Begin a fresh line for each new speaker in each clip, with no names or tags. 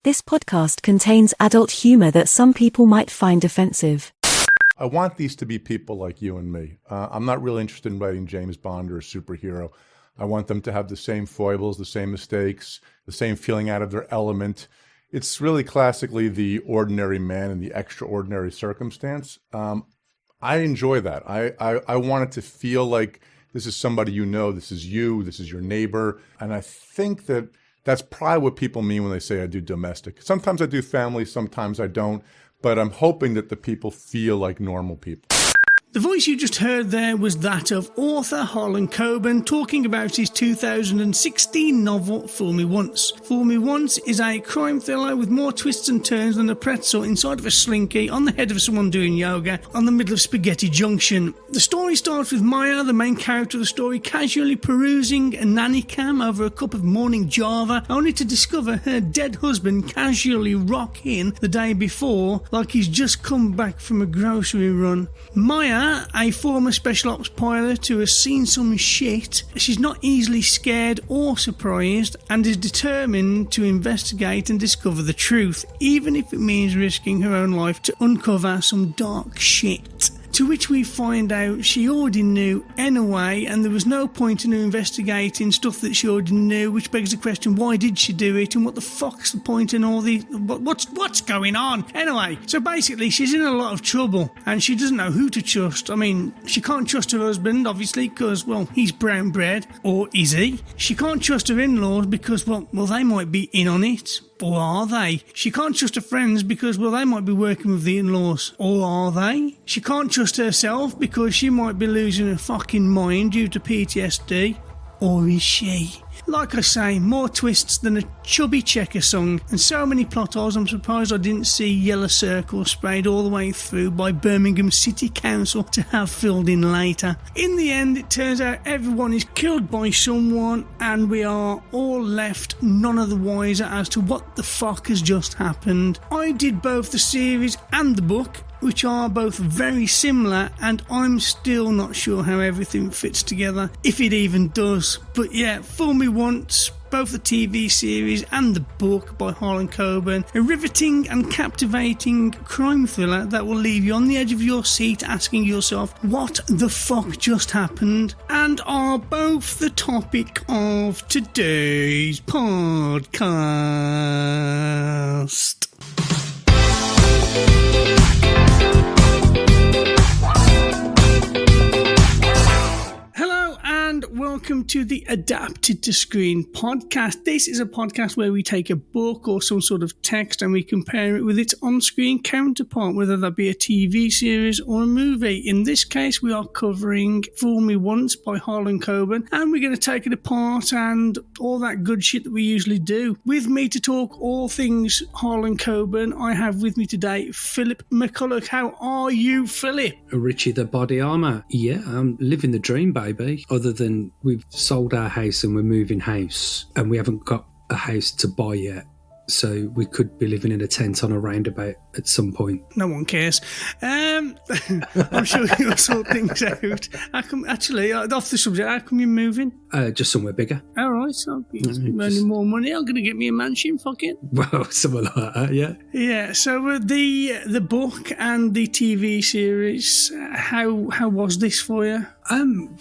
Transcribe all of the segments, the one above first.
This podcast contains adult humor that some people might find offensive.
I want these to be people like you and me. I'm not really interested in writing James Bond or a superhero. I want them to have the same foibles, the same mistakes, the same feeling out of their element. It's really classically the ordinary man in the extraordinary circumstance. I enjoy that. I want it to feel like this is somebody you know, this is you, this is your neighbor. And I think that that's probably what people mean when they say I do domestic. Sometimes I do family, sometimes I don't. But I'm hoping that the people feel like normal people.
The voice you just heard there was that of author Harlen Coban talking about his 2016 novel Fool Me Once. Fool Me Once is a crime thriller with more twists and turns than a pretzel inside of a slinky on the head of someone doing yoga on the middle of Spaghetti Junction. The story starts with Maya, the main character of the story, casually perusing a nanny cam over a cup of morning Java, only to discover her dead husband casually rock in the day before like he's just come back from a grocery run. Maya, a former special ops pilot who has seen some shit, she's not easily scared or surprised and is determined to investigate and discover the truth, even if it means risking her own life to uncover some dark shit. To which we find out she already knew anyway, and there was no point in her investigating stuff that she already knew, which begs the question, why did she do it, and what the fuck's the point in all these... What's going on? Anyway, so basically she's in a lot of trouble, and she doesn't know who to trust. I mean, she can't trust her husband, obviously, because, well, he's brown bread, or is he? She can't trust her in-laws because, well, they might be in on it. Or are they? She can't trust her friends because, well, they might be working with the in-laws. Or are they? She can't trust herself because she might be losing her fucking mind due to PTSD. Or is she? Like I say, more twists than a chubby Checker song, and so many plot holes I'm surprised I didn't see yellow circles sprayed all the way through by Birmingham City Council to have filled in later. In the end, it turns out everyone is killed by someone, and we are all left none of the wiser as to what the fuck has just happened. I did both the series and the book, which are both very similar, and I'm still not sure how everything fits together, if it even does. But yeah, Fool Me Once, both the TV series and the book by Harlen Coban, a riveting and captivating crime thriller that will leave you on the edge of your seat asking yourself, what the fuck just happened? And are both the topic of today's podcast. Welcome to the Adapted to Screen podcast. This is a podcast where we take a book or some sort of text and we compare it with its on-screen counterpart, whether that be a TV series or a movie. In this case, we are covering Fool Me Once by Harlen Coban, and we're going to take it apart and all that good shit that we usually do. With me to talk all things Harlen Coban, I have with me today Philip McCulloch. How are you, Philip?
Ritchie the body armour. Yeah, I'm living the dream, baby. Other than we've sold our house and we're moving house and we haven't got a house to buy yet. So we could be living in a tent on a roundabout at some point.
No one cares. I'm sure you'll sort things out. How come, actually, off the subject, how come you're moving?
Just somewhere bigger.
All right, so earning more money. I'm going to get me a mansion, fuck it.
Well, something like that, yeah.
Yeah, so the book and the TV series, how was this for you?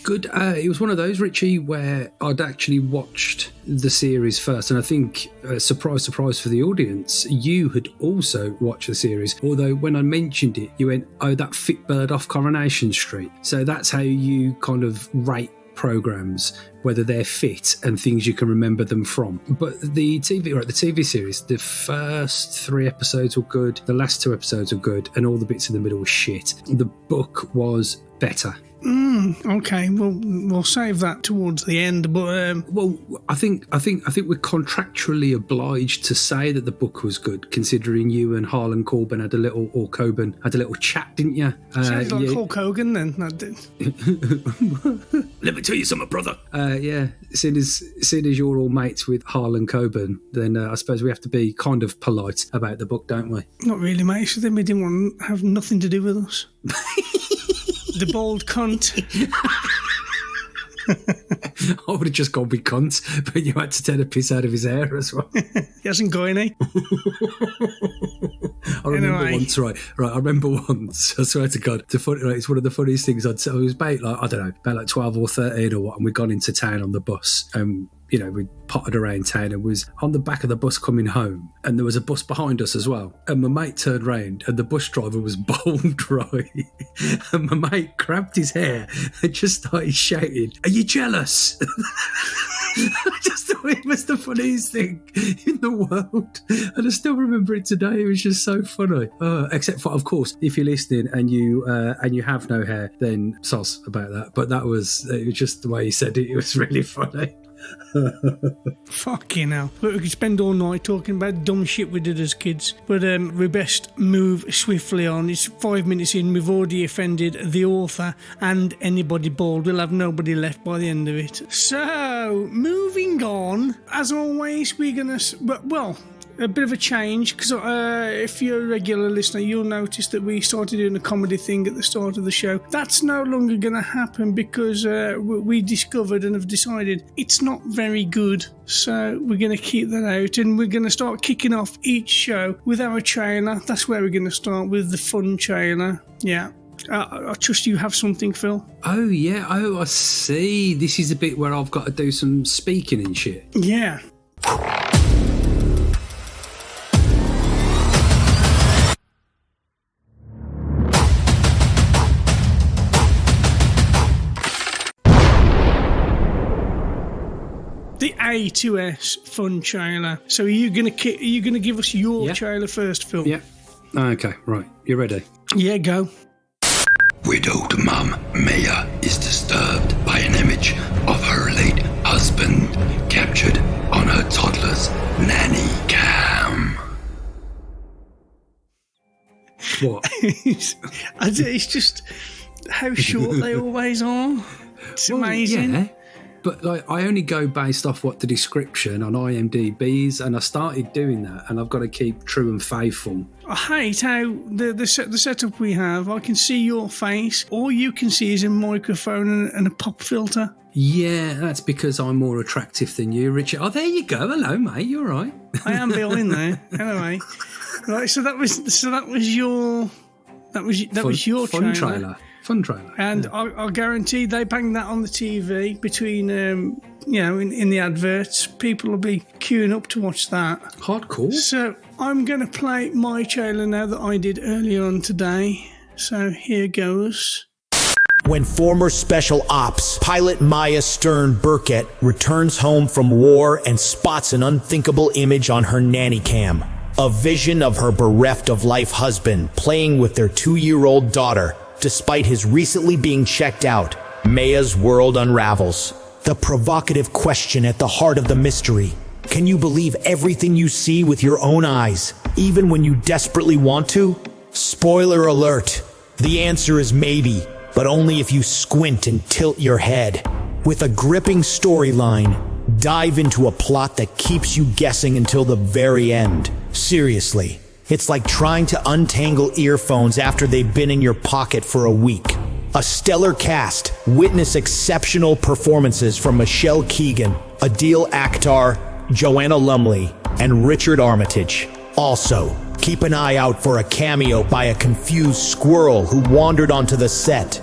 Good. It was one of those, Ritchie, where I'd actually watched the series first, and I think, surprise, surprise for the audience, you had also watched the series, although when I mentioned it, you went, oh, that fit bird off Coronation Street. So that's how you kind of rate programs, whether they're fit and things you can remember them from. But the TV series, the first 3 episodes were good, the last 2 episodes were good, and all the bits in the middle were shit. The book was better.
Okay, well, we'll save that towards the end. But
well, I think we're contractually obliged to say that the book was good, considering you and Harlen Coban had a little chat, didn't you?
Sounds like Hulk Hogan, then. That did.
Let me tell you something, brother. Yeah, seeing as you're all mates with Harlen Coban, then I suppose we have to be kind of polite about the book, don't we?
Not really, mate. So then we didn't want to have nothing to do with us. The bald cunt.
I would have just gone with cunt, but you had to tear the piss out of his hair as well.
He hasn't got any.
I remember once, right. I remember once, I swear to God, it's one of the funniest things I'd say. I was about, I don't know, about 12 or 13 or what, and we'd gone into town on the bus. We potted around town and was on the back of the bus coming home, and there was a bus behind us as well. And my mate turned round and the bus driver was bald, right? And my mate grabbed his hair and just started shouting, "Are you jealous?" I just thought it was the funniest thing in the world. And I still remember it today. It was just so funny. Except for, of course, if you're listening and you have no hair, then sus about that. But it was just the way he said it. It was really funny.
Fucking hell. Look, we could spend all night talking about dumb shit we did as kids, but we best move swiftly on. It's 5 minutes in, we've already offended the author and anybody bald. We'll have nobody left by the end of it. So, moving on, as always, we're gonna, well, a bit of a change, because if you're a regular listener, you'll notice that we started doing a comedy thing at the start of the show. That's no longer going to happen because we discovered and have decided it's not very good. So we're going to keep that out, and we're going to start kicking off each show with our trailer. That's where we're going to start with the fun trailer. Yeah. I trust you have something, Phil.
Oh, yeah. Oh, I see. This is a bit where I've got to do some speaking and shit.
Yeah. The A to S fun trailer. So are you gonna give us your trailer first, Phil?
Yeah. Okay, right. You ready?
Yeah, go.
Widowed mum Maya is disturbed by an image of her late husband captured on her toddler's nanny cam.
What?
It's just how short they always are. It's amazing.
Yeah. But I only go based off what the description on IMDb's, and I started doing that, and I've got to keep true and faithful.
I hate how the setup we have. I can see your face. All you can see is a microphone and a pop filter.
Yeah, that's because I'm more attractive than you, Richard. Oh, there you go. Hello, mate. You're right.
I am behind there. Anyway, right. So that was your
fun trailer. Fun trailer.
And I'll guarantee they bang that on the TV between, in the adverts. People will be queuing up to watch that.
Hardcore.
So I'm going to play my trailer now that I did earlier on today. So here goes.
When former Special Ops pilot Maya Stern Burkett returns home from war and spots an unthinkable image on her nanny cam, a vision of her bereft of life husband playing with their 2-year-old daughter. Despite his recently being checked out, Maya's world unravels. The provocative question at the heart of the mystery. Can you believe everything you see with your own eyes, even when you desperately want to? Spoiler alert. The answer is maybe, but only if you squint and tilt your head. With a gripping storyline, dive into a plot that keeps you guessing until the very end. Seriously. It's like trying to untangle earphones after they've been in your pocket for a week. A stellar cast. Witness exceptional performances from Michelle Keegan, Adil Akhtar, Joanna Lumley, and Richard Armitage. Also, keep an eye out for a cameo by a confused squirrel who wandered onto the set.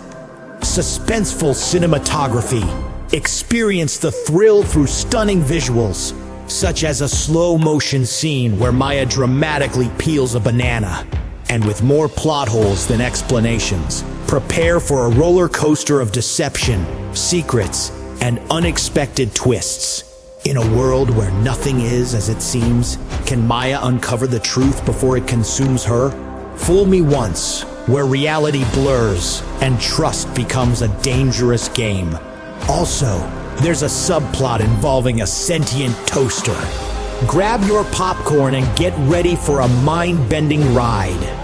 Suspenseful cinematography. Experience the thrill through stunning visuals, such as a slow-motion scene where Maya dramatically peels a banana. And with more plot holes than explanations, prepare for a roller coaster of deception, secrets, and unexpected twists. In a world where nothing is as it seems, can Maya uncover the truth before it consumes her? Fool me once, where reality blurs and trust becomes a dangerous game. Also, there's a subplot involving a sentient toaster. Grab your popcorn and get ready for a mind-bending ride.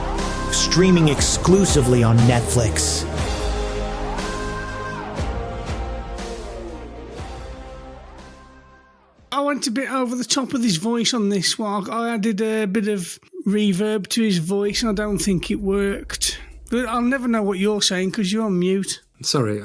Streaming exclusively on Netflix.
I went a bit over the top of his voice on this one. I added a bit of reverb to his voice, and I don't think it worked. But I'll never know what you're saying because you're on mute.
Sorry,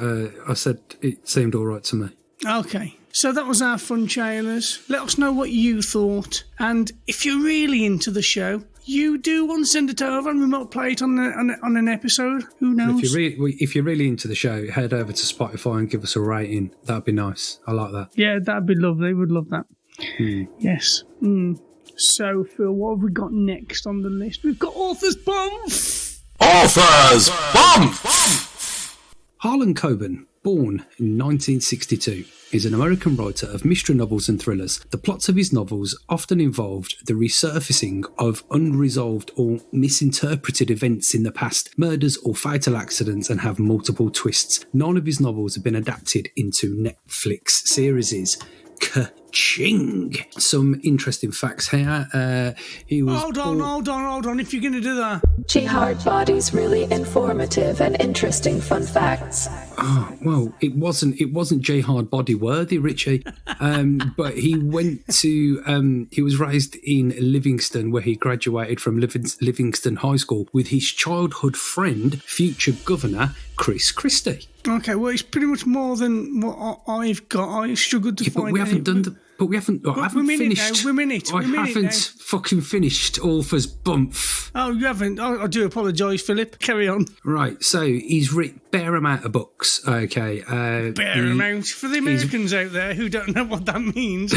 I said it seemed all right to me.
Okay. So that was our fun trailers. Let us know what you thought. And if you're really into the show, you do want to send it over and we might play it on an episode. Who knows?
If you're really into the show, head over to Spotify and give us a rating. That'd be nice. I like that.
Yeah, that'd be lovely. We'd love that. Yes. So, Phil, what have we got next on the list? We've got Author's Bump!
Author's Bump!
Harlen Coban, born in 1962, is an American writer of mystery novels and thrillers. The plots of his novels often involved the resurfacing of unresolved or misinterpreted events in the past, murders or fatal accidents, and have multiple twists. None of his novels have been adapted into Netflix series. Ka-ching! Some interesting facts here. He was
Hold on. If you're going to do that.
Jihad Body's really informative and interesting fun facts.
Oh, well, it wasn't Jihad Body worthy, Ritchie. But he went to, he was raised in Livingston, where he graduated from Livingston High School with his childhood friend, future Governor Chris Christie.
Okay, well, it's pretty much more than what I've got. I struggled to find.
But we haven't done the. But we haven't. I haven't finished. I haven't fucking finished Author's Bump.
Oh, you haven't? I do apologise, Philip. Carry on.
Right, so he's written bare amount of books. Okay,
bare amount for the Americans out there who don't know what that means.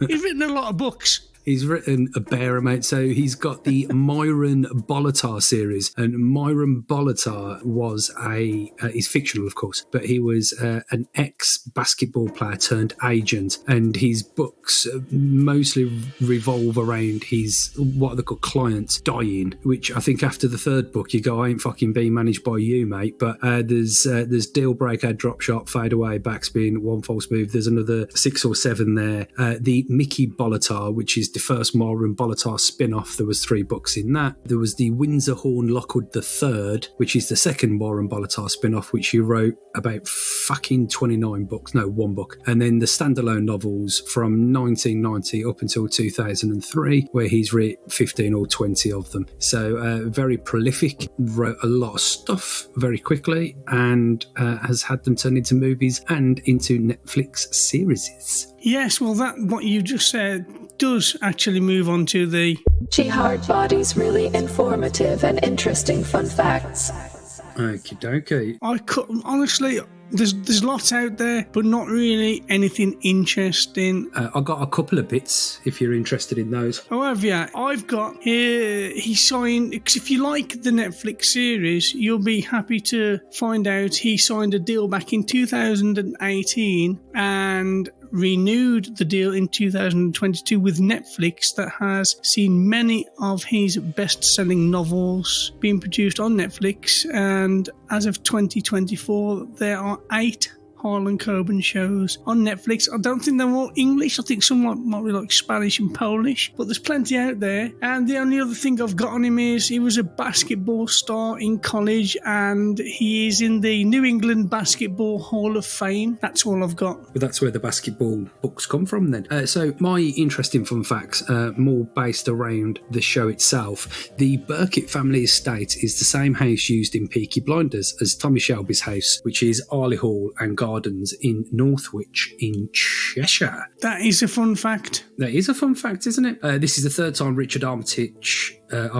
He's written a lot of books.
He's written a bare amount. So he's got the Myron Bolitar series, and Myron Bolitar was he's fictional, of course, but he was an ex-basketball player turned agent, and his books mostly revolve around his, what they call clients dying, which I think after the third book you go, I ain't fucking being managed by you, mate. But there's Deal Breaker, Drop Shot, Fade Away, Backspin, One False Move. There's another 6 or 7 there. The Mickey Bolitar, which is the first Myron Bolitar spin-off. There was 3 books in that. There was the Windsor Horn Lockwood III, which is the second Myron Bolitar spin-off, which he wrote about fucking 29 books. No, 1 book. And then the standalone novels from 1990 up until 2003, where he's written 15 or 20 of them. So very prolific, wrote a lot of stuff very quickly, and has had them turned into movies and into Netflix series.
Yes, well, that what you just said does actually move on to the
Jihad Body's really informative and interesting fun facts.
Okie dokie.
I couldn't, honestly, there's lots out there, but not really anything interesting.
I got a couple of bits if you're interested in those.
However, yeah, I've got here, he signed, because if you like the Netflix series, you'll be happy to find out he signed a deal back in 2018 and renewed the deal in 2022 with Netflix that has seen many of his best-selling novels being produced on Netflix, and as of 2024 there are 8 Harlen Coban shows on Netflix. I don't think they're all English. I think some might be like Spanish and Polish, but there's plenty out there. And the only other thing I've got on him is he was a basketball star in college, and he is in the New England Basketball Hall of Fame. That's all I've got.
Well, that's where the basketball books come from then. So my interesting fun facts, more based around the show itself. The Burkitt family estate is the same house used in Peaky Blinders as Tommy Shelby's house, which is Arley Hall and Gardens in Northwich in Cheshire.
That is a fun fact.
That is a fun fact, isn't it? This is the third time Richard Armitage, I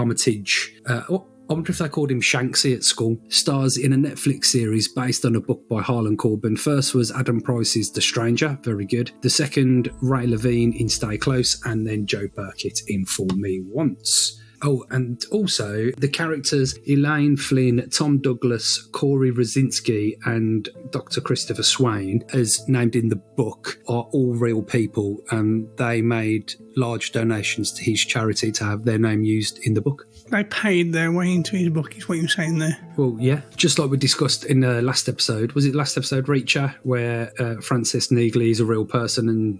wonder if they called him Shanksy at school, stars in a Netflix series based on a book by Harlen Coban. First was Adam Price's The Stranger, very good. The second, Ray Levine in Stay Close, and then Joe Burkitt in Fool Me Once. Oh, and also the characters Elaine Flynn, Tom Douglas, Corey Rosinski, and Dr. Christopher Swain, as named in the book, are all real people, and they made large donations to his charity to have their name used in the book.
They paid their way into his book, is what you're saying there.
Well, yeah, just like we discussed in the last episode. Was it last episode, Reacher, where Frances Neagley is a real person, and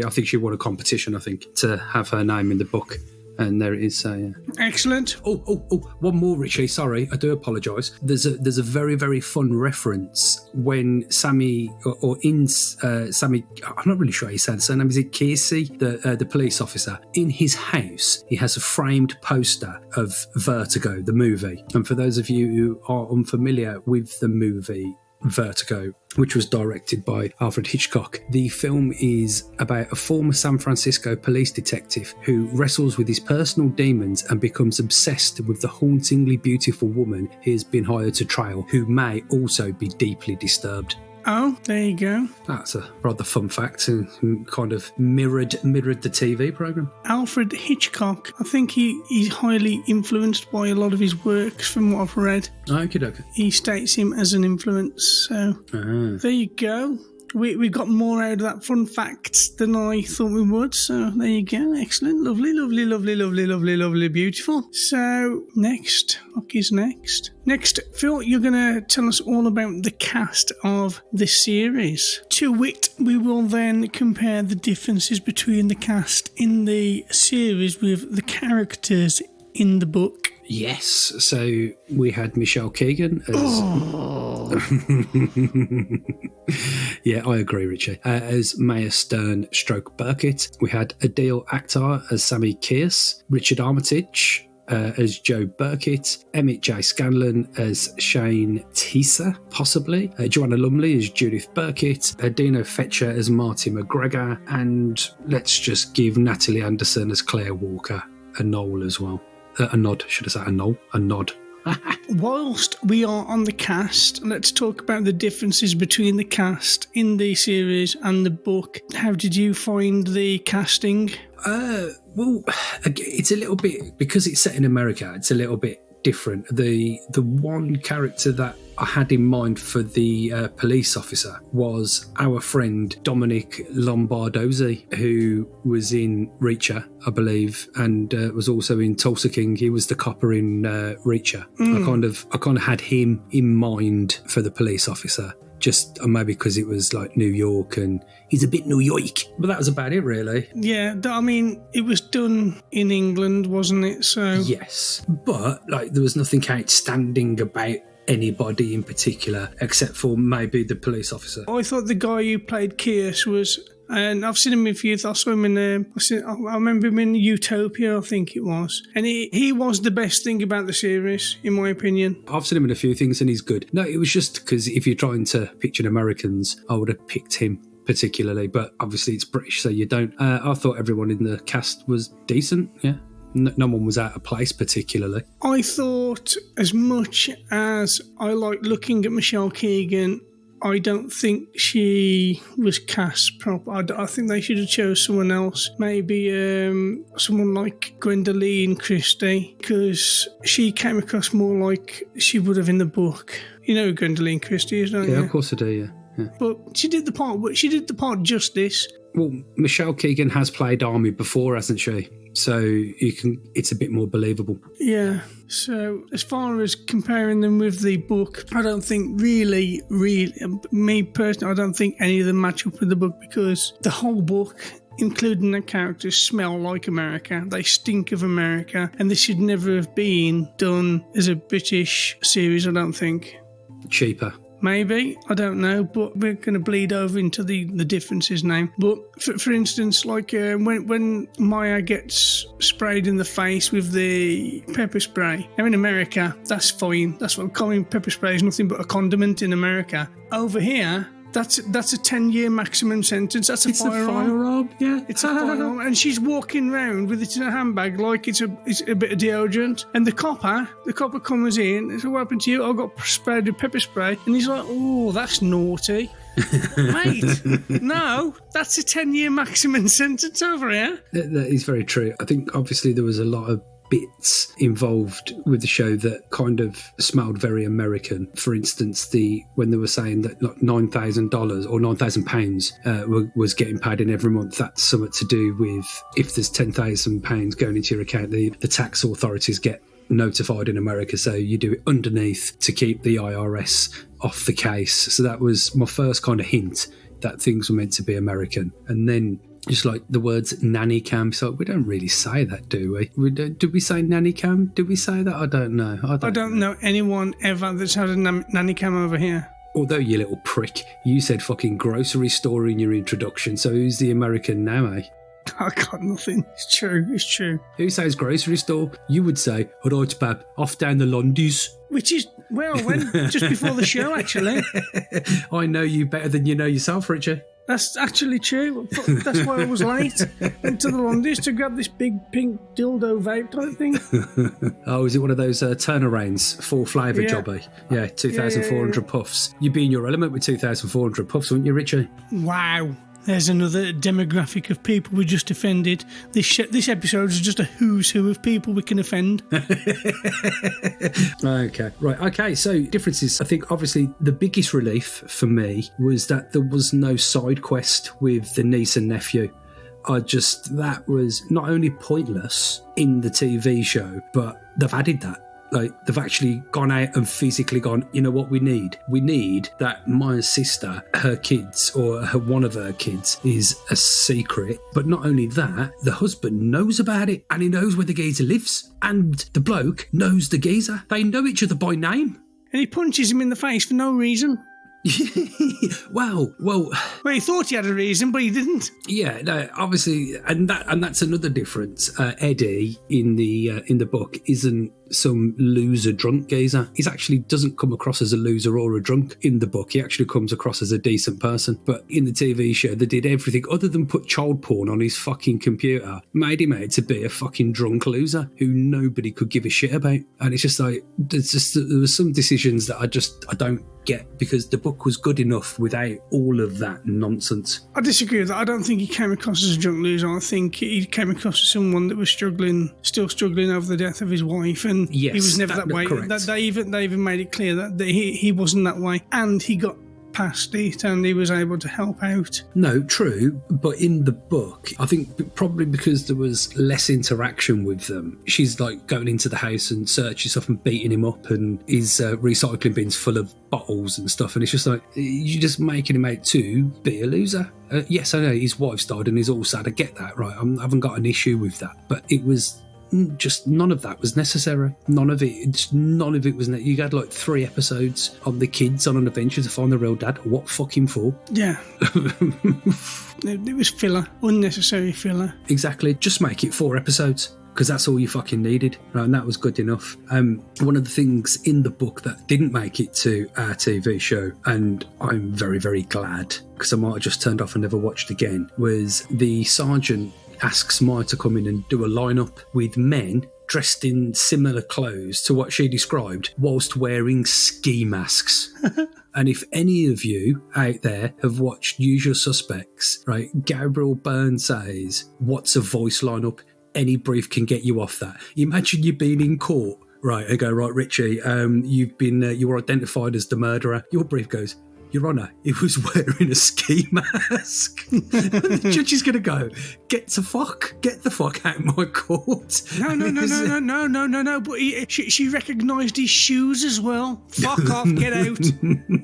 I think she won a competition, to have her name in the book. And there it is. So yeah.
Excellent.
Oh, one more, Richie. Sorry, I do apologise. There's a very, very fun reference when Sammy, Sammy, I'm not really sure how you say the surname. Is it Casey, the police officer? In his house, he has a framed poster of Vertigo, the movie. And for those of you who are unfamiliar with the movie Vertigo, which was directed by Alfred Hitchcock. The film is about a former San Francisco police detective who wrestles with his personal demons and becomes obsessed with the hauntingly beautiful woman he has been hired to trail, who may also be deeply disturbed.
Oh, there you go.
That's a rather fun fact and kind of mirrored the TV programme.
Alfred Hitchcock, I think he's highly influenced by a lot of his works from what I've read.
Okay.
He states him as an influence, so there you go. We got more out of that fun facts than I thought we would, so there you go. Excellent. Lovely, beautiful. So next, what is next? Next, Phil, you're going to tell us all about the cast of this series. To wit, we will then compare the differences between the cast in the series with the characters in the book.
Yes, so we had Michelle Keegan as... Yeah, I agree, Richie. As Maya Stern / Burkett. We had Adil Akhtar as Sammy Kearse, Richard Armitage as Joe Burkett, Emmett J. Scanlon as Shane Teesa, possibly, Joanna Lumley as Judith Burkett, Dino Fetcher as Marty McGregor, and let's just give Natalie Anderson as Claire Walker a nod as well. A nod, should I say a nod? A nod.
Whilst we are on the cast, let's talk about the differences between the cast in the series and the book. How did you find the casting?
Well, it's a little bit, because it's set in America, it's a little bit different. The one character that I had in mind for the police officer was our friend Dominic Lombardozzi, who was in Reacher, I believe, and was also in Tulsa King. He was the copper in Reacher. I kind of had him in mind for the police officer. Just maybe because it was like New York and he's a bit New York. But that was about it, really.
Yeah, I mean, it was done in England, wasn't it? So
yes, but like there was nothing outstanding about anybody in particular except for maybe the police officer.
I thought the guy who played Kearse was... And I've seen him in few. I saw him in. I remember him in Utopia, I think it was. And he was the best thing about the series, in my opinion.
I've seen him in a few things, and he's good. No, it was just because if you're trying to picture Americans, I would have picked him particularly. But obviously, it's British, so you don't. I thought everyone in the cast was decent. Yeah. No one was out of place particularly.
I thought, as much as I like looking at Michelle Keegan, I don't think she was cast proper. I think they should have chose someone else. Maybe someone like Gwendoline Christie, because she came across more like she would have in the book. You know who Gwendoline Christie is, don't you?
Yeah, of course I do, yeah.
But she did the part. She did the part justice.
Well, Michelle Keegan has played Army before, hasn't she? So it's a bit more believable.
Yeah. So as far as comparing them with the book, I don't think really, me personally, I don't think any of them match up with the book, because the whole book, including the characters, smell like America. They stink of America, and this should never have been done as a British series, I don't think.
Cheaper.
Maybe, I don't know, but we're going to bleed over into the differences now. But for instance, like when Maya gets sprayed in the face with the pepper spray, now in America, that's fine. That's what common pepper spray is, nothing but a condiment in America. Over here, that's a 10-year maximum sentence. It's a firearm.
Yeah.
It's a firearm. And she's walking around with it in a handbag like it's a bit of deodorant. And the copper comes in and says, "What happened to you?" "I got sprayed with pepper spray." And he's like, "Oh, that's naughty." Mate, no, that's a 10-year maximum sentence over here.
That is very true. I think obviously there was a lot of bits involved with the show that kind of smelled very American. For instance, when they were saying that like $9,000 or £9,000 was getting paid in every month, that's something to do with if there's £10,000 going into your account, the tax authorities get notified in America, so you do it underneath to keep the IRS off the case. So that was my first kind of hint that things were meant to be American. And then just like the words nanny cam, so we don't really say that, do we? Do we say nanny cam? Do we say that? I don't know. I don't know anyone ever that's had a nanny cam over here. Although, you little prick, you said fucking grocery store in your introduction, so who's the American now, eh? I got nothing. It's true. Who says grocery store? You would say, all right, Bab, off down the Londies. Which is, well, when just before the show, actually. I know you better than you know yourself, Richard. That's actually true. That's why I was late. Went to the Londies to grab this big pink dildo vape type thing. Oh, is it one of those turnarounds, full flavour jobby? Yeah, 2,400 puffs. You'd be in your element with 2,400 puffs, wouldn't you, Richie? Wow. There's another demographic of people we just offended. This episode is just a who's who of people we can offend. Okay, right. Okay, so differences. I think obviously the biggest relief for me was that there was no side quest with the niece and nephew. That was not only pointless in the TV show, but they've added that. Like, they've actually gone out and physically gone, you know what we need? We need that Maya's sister, her kids, or one of her kids is a secret. But not only that, the husband knows about it and he knows where the geezer lives. And the bloke knows the geezer. They know each other by name. And he punches him in the face for no reason. Well, he thought he had a reason, but he didn't. Yeah, no, obviously, and that's another difference. Eddie in the book isn't some loser drunk geezer. He actually doesn't come across as a loser or a drunk in the book. He actually comes across as a decent person. But in the TV show, they did everything other than put child porn on his fucking computer, made him out to be a fucking drunk loser who nobody could give a shit about. And it's just like, there was some decisions that I don't get, because the book was good enough without all of that nonsense. I disagree with that. I don't think he came across as a drunk loser. I think he came across as someone that was still struggling over the death of his wife, and yes, he was never that way. They even made it clear that he wasn't that way, and he got past it and he was able to help out. No, true, but in the book, I think probably because there was less interaction with them, she's like going into the house and searching stuff and beating him up, and his recycling bin's full of bottles and stuff, and it's just like, you're just making him out to be a loser. Yes, I know his wife's died and he's all sad, I get that, right? I haven't got an issue with that, but it was just none of that was necessary. None of it was. You had like 3 episodes on the kids on an adventure to find the real dad. What fucking for? Yeah. It was filler, unnecessary filler. Exactly. Just make it 4 episodes, because that's all you fucking needed, right? And that was good enough. One of the things in the book that didn't make it to our TV show, and I'm very, very glad, because I might have just turned off and never watched again, was the sergeant asks Maya to come in and do a lineup with men dressed in similar clothes to what she described, whilst wearing ski masks. And if any of you out there have watched Usual Suspects, right, Gabriel Byrne says, what's a voice lineup? Any brief can get you off that. Imagine you being in court, right, and go, right, Richie, you were identified as the murderer. Your brief goes, Your Honour, he was wearing a ski mask. The judge is going to go, get the fuck out of my court. No. But she recognised his shoes as well. Fuck off, get out.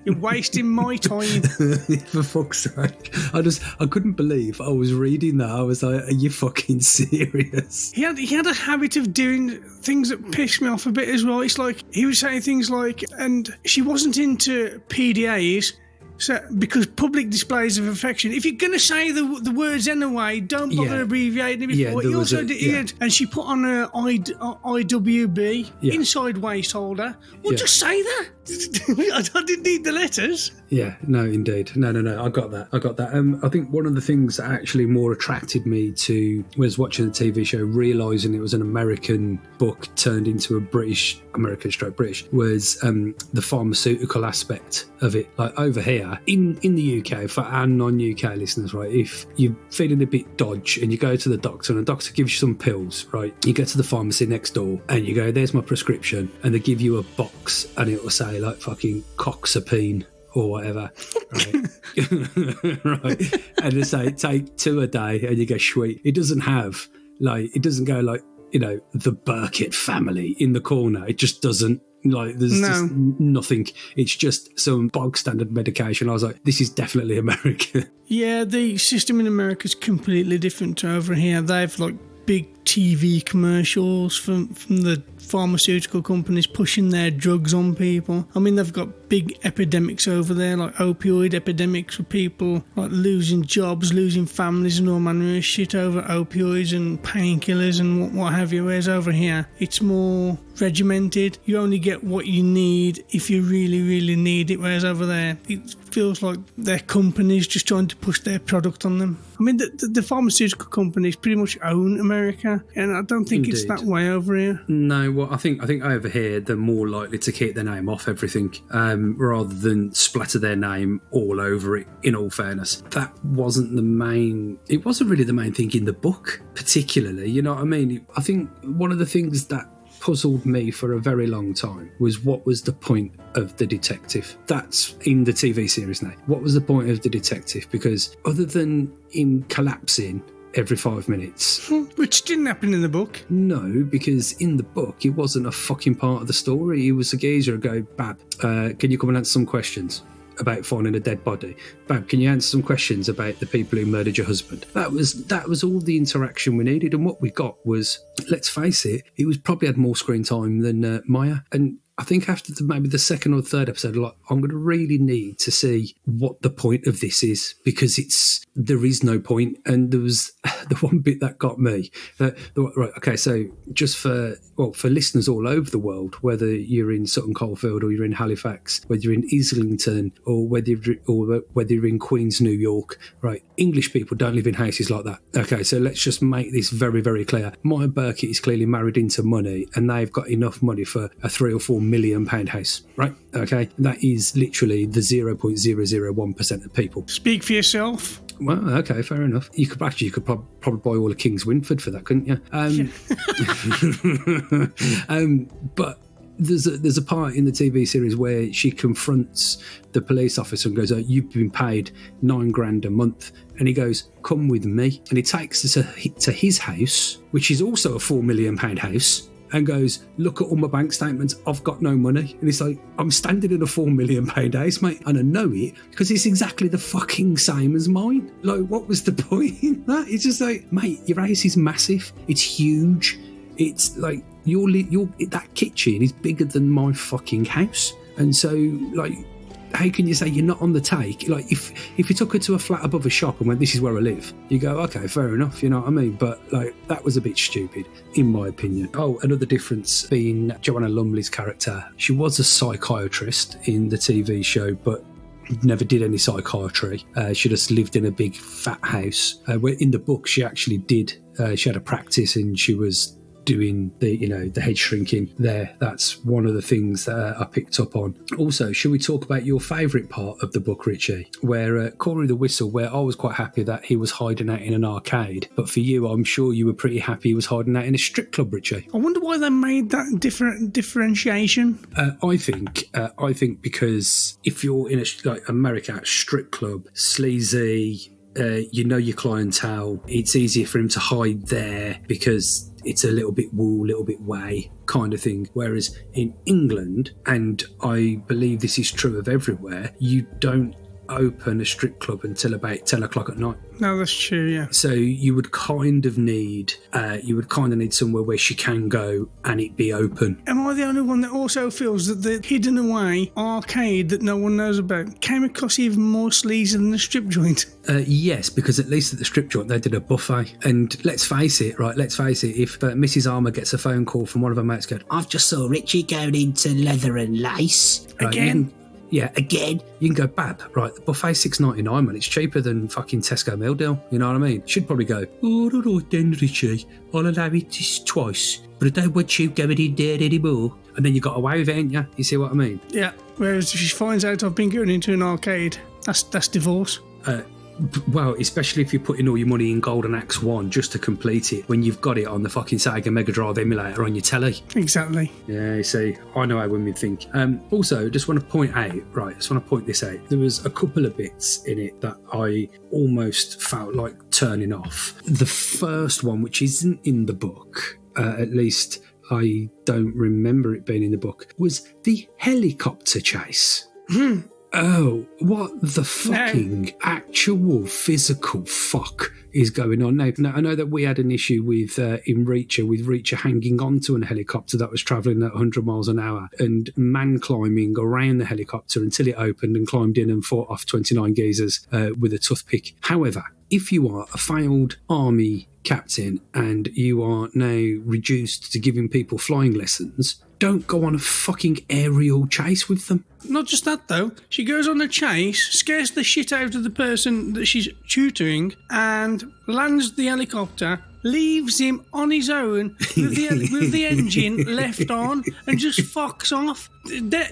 You're wasting my time. For fuck's sake. I couldn't believe I was reading that. I was like, are you fucking serious? He had a habit of doing things that pissed me off a bit as well. It's like, he was saying things like, and she wasn't into PDAs, so, because public displays of affection. If you're going to say the words anyway, don't bother abbreviating it before. He also did, and she put on her IWB, inside waist holder. Well, just say that. I didn't need the letters. Yeah, no, indeed. No. I got that. I think one of the things that actually more attracted me to was watching the TV show, realising it was an American book turned into a British, American/British, was the pharmaceutical aspect of it. Like over here, in the UK, for our non-UK listeners, right, if you're feeling a bit dodge and you go to the doctor and the doctor gives you some pills, right, you go to the pharmacy next door and you go, there's my prescription, and they give you a box and it will say like fucking coxapine or whatever, right? Right, and they say take 2 a day, and you go sweet. It doesn't go like the Burkett family in the corner. It just doesn't. Like, there's just nothing. It's just some bog standard medication. I was like, this is definitely America.
Yeah, the system in America is completely different to over here. They've like big TV commercials from the pharmaceutical companies pushing their drugs on people. I mean, they've got big epidemics over there, like opioid epidemics, for people like losing jobs, losing families and all manner of shit over opioids and painkillers and what have you. Whereas over here, it's more regimented. You only get what you need if you really, really need it. Whereas over there, it feels like their companies just trying to push their product on them. I mean, the pharmaceutical companies pretty much own America, and I don't think it's that way over here.
No, well, I think over here they're more likely to keep their name off everything, rather than splatter their name all over it. In all fairness, that wasn't the main. It wasn't really the main thing in the book, particularly. You know what I mean? I think one of the things that puzzled me for a very long time was, what was the point of the detective? That's in the TV series now. What was the point of the detective? Because other than him collapsing every 5 minutes.
Which didn't happen in the book.
No, because in the book, it wasn't a fucking part of the story. He was a geezer and go, Bab, can you come and answer some questions about finding a dead body? Bab, can you answer some questions about the people who murdered your husband? That was all the interaction we needed. And what we got was, let's face it, he was probably had more screen time than Maya. And I think after maybe the second or third episode, like, I'm going to really need to see what the point of this is, because there is no point. And there was the one bit that got me. Right, okay, so just for listeners all over the world, whether you're in Sutton Coldfield or you're in Halifax, whether you're in Islington or whether you're in Queens, New York, right? English people don't live in houses like that. Okay, so let's just make this very, very clear. Maya Burkett is clearly married into money, and they've got enough money for a £3 or £4 million house, right? Okay, that is literally the 0.001% of people.
Speak for yourself.
Well, okay, fair enough. You could probably buy all of King's Winford for that, couldn't you? But there's a part in the TV series where she confronts the police officer and goes, "You've been paid $9,000 a month," and he goes, "Come with me," and he takes her to his house, which is also a £4 million house, and goes, "Look at all my bank statements, I've got no money." And he's like, "I'm standing in a £4 million house, mate, and I know it because it's exactly the fucking same as mine." Like, what was the point in that? It's just like, mate, your house is massive, it's huge, it's like that kitchen is bigger than my fucking house. And so, like, how can you say you're not on the take? Like, if you took her to a flat above a shop and went, "This is where I live," you go, okay, fair enough, you know what I mean? But, like, that was a bit stupid, in my opinion. Oh, another difference being Joanna Lumley's character. She was a psychiatrist in the TV show, but never did any psychiatry. She just lived in a big fat house. Where in the book, she actually did. She had a practice and she was doing the head shrinking there. That's one of the things that I picked up on. Also, should we talk about your favourite part of the book, Richie, where Corey the Whistle, where I was quite happy that he was hiding out in an arcade, but for you, I'm sure you were pretty happy he was hiding out in a strip club, Richie.
I wonder why they made that differentiation.
I think because if you're in a America strip club, sleazy, you know your clientele, it's easier for him to hide there because it's a little bit woo, little bit way kind of thing. Whereas in England, and I believe this is true of everywhere, you don't open a strip club until about 10 o'clock at night.
No, that's true, yeah.
So you would kind of need somewhere where she can go and it be open.
Am I the only one that also feels that the hidden away arcade that no one knows about came across even more sleazy than the strip joint?
Yes, because at least at the strip joint they did a buffet. And let's face it, if Mrs. Armour gets a phone call from one of her mates going, "I've just saw Richie going into leather and lace."
Again?
Again. You can go, "Bab, right, the buffet's $6.99, man. It's cheaper than fucking Tesco meal deal." You know what I mean? Should probably go, "All right then, Richie, I'll allow it just twice, but I don't want you going in there anymore." And then you got away with it, ain't you? You see what I mean?
Yeah. Whereas if she finds out I've been going into an arcade, that's divorce.
Well, especially if you're putting all your money in Golden Axe 1 just to complete it when you've got it on the fucking Sega Mega Drive emulator on your telly.
Exactly.
Yeah, you see, I know how women think. Also, just want to point this out. There was a couple of bits in it that I almost felt like turning off. The first one, which isn't in the book, at least I don't remember it being in the book, was the helicopter chase. Oh, what the fucking actual physical fuck is going on now? Now, I know that we had an issue with in Reacher hanging onto a helicopter that was travelling at 100 miles an hour and man climbing around the helicopter until it opened and climbed in and fought off 29 geezers with a toothpick. However, if you are a failed army captain and you are now reduced to giving people flying lessons, don't go on a fucking aerial chase with them.
Not just that, though. She goes on a chase, scares the shit out of the person that she's tutoring, and lands the helicopter, leaves him on his own with the engine left on, and just fucks off.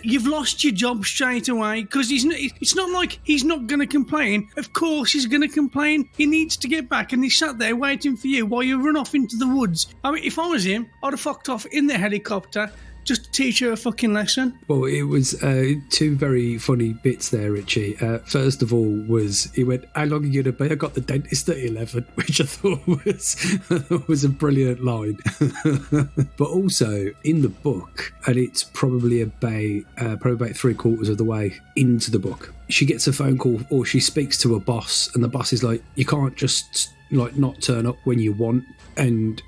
You've lost your job straight away, because it's not like he's not going to complain. Of course he's going to complain. He needs to get back, and he sat there waiting for you while you run off into the woods. I mean, if I was him, I'd have fucked off in the helicopter, just to teach her a fucking lesson.
Well, it was two very funny bits there, Richie. First of all was, he went, "How long are you going to be? I got the dentist at 11," which I thought was a brilliant line. But also, in the book, and it's probably about 3/4 of the way into the book, she gets a phone call or she speaks to a boss, and the boss is like, "You can't just not turn up when you want." And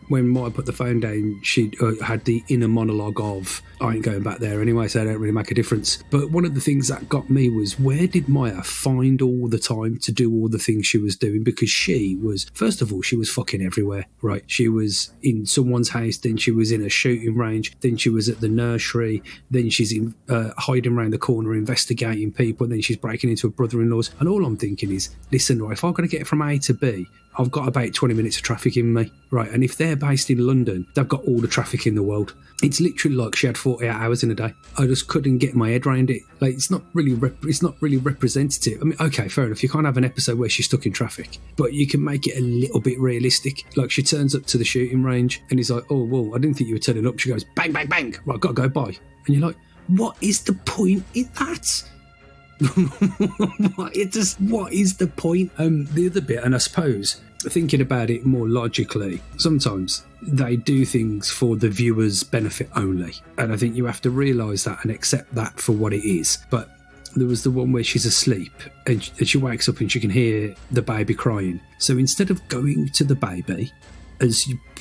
when Maya put the phone down, she had the inner monologue of, "I ain't going back there anyway, so it don't really make a difference." But one of the things that got me was, where did Maya find all the time to do all the things she was doing? Because she was, first of all, she was fucking everywhere, right? She was in someone's house, then she was in a shooting range, then she was at the nursery, then she's in hiding around the corner investigating people, then she's breaking into her brother-in-law's. And all I'm thinking is, listen, right, if I've got to get from A to B, I've got about 20 minutes of traffic in me, right? And if they're based in London, they've got all the traffic in the world. It's literally like she had 48 hours in a day. I just couldn't get my head around it. Like, it's not really representative. I mean, okay, fair enough. You can't have an episode where she's stuck in traffic, but you can make it a little bit realistic. Like, she turns up to the shooting range and he's like, "Oh, well, I didn't think you were turning up." She goes, "Bang, bang, bang. Right, I've got to go by." And you're like, what is the point in that? What is the point? The other bit, and I suppose thinking about it more logically, sometimes they do things for the viewer's benefit only, and I think you have to realise that and accept that for what it is. But there was the one where she's asleep and she wakes up and she can hear the baby crying. So instead of going to the baby,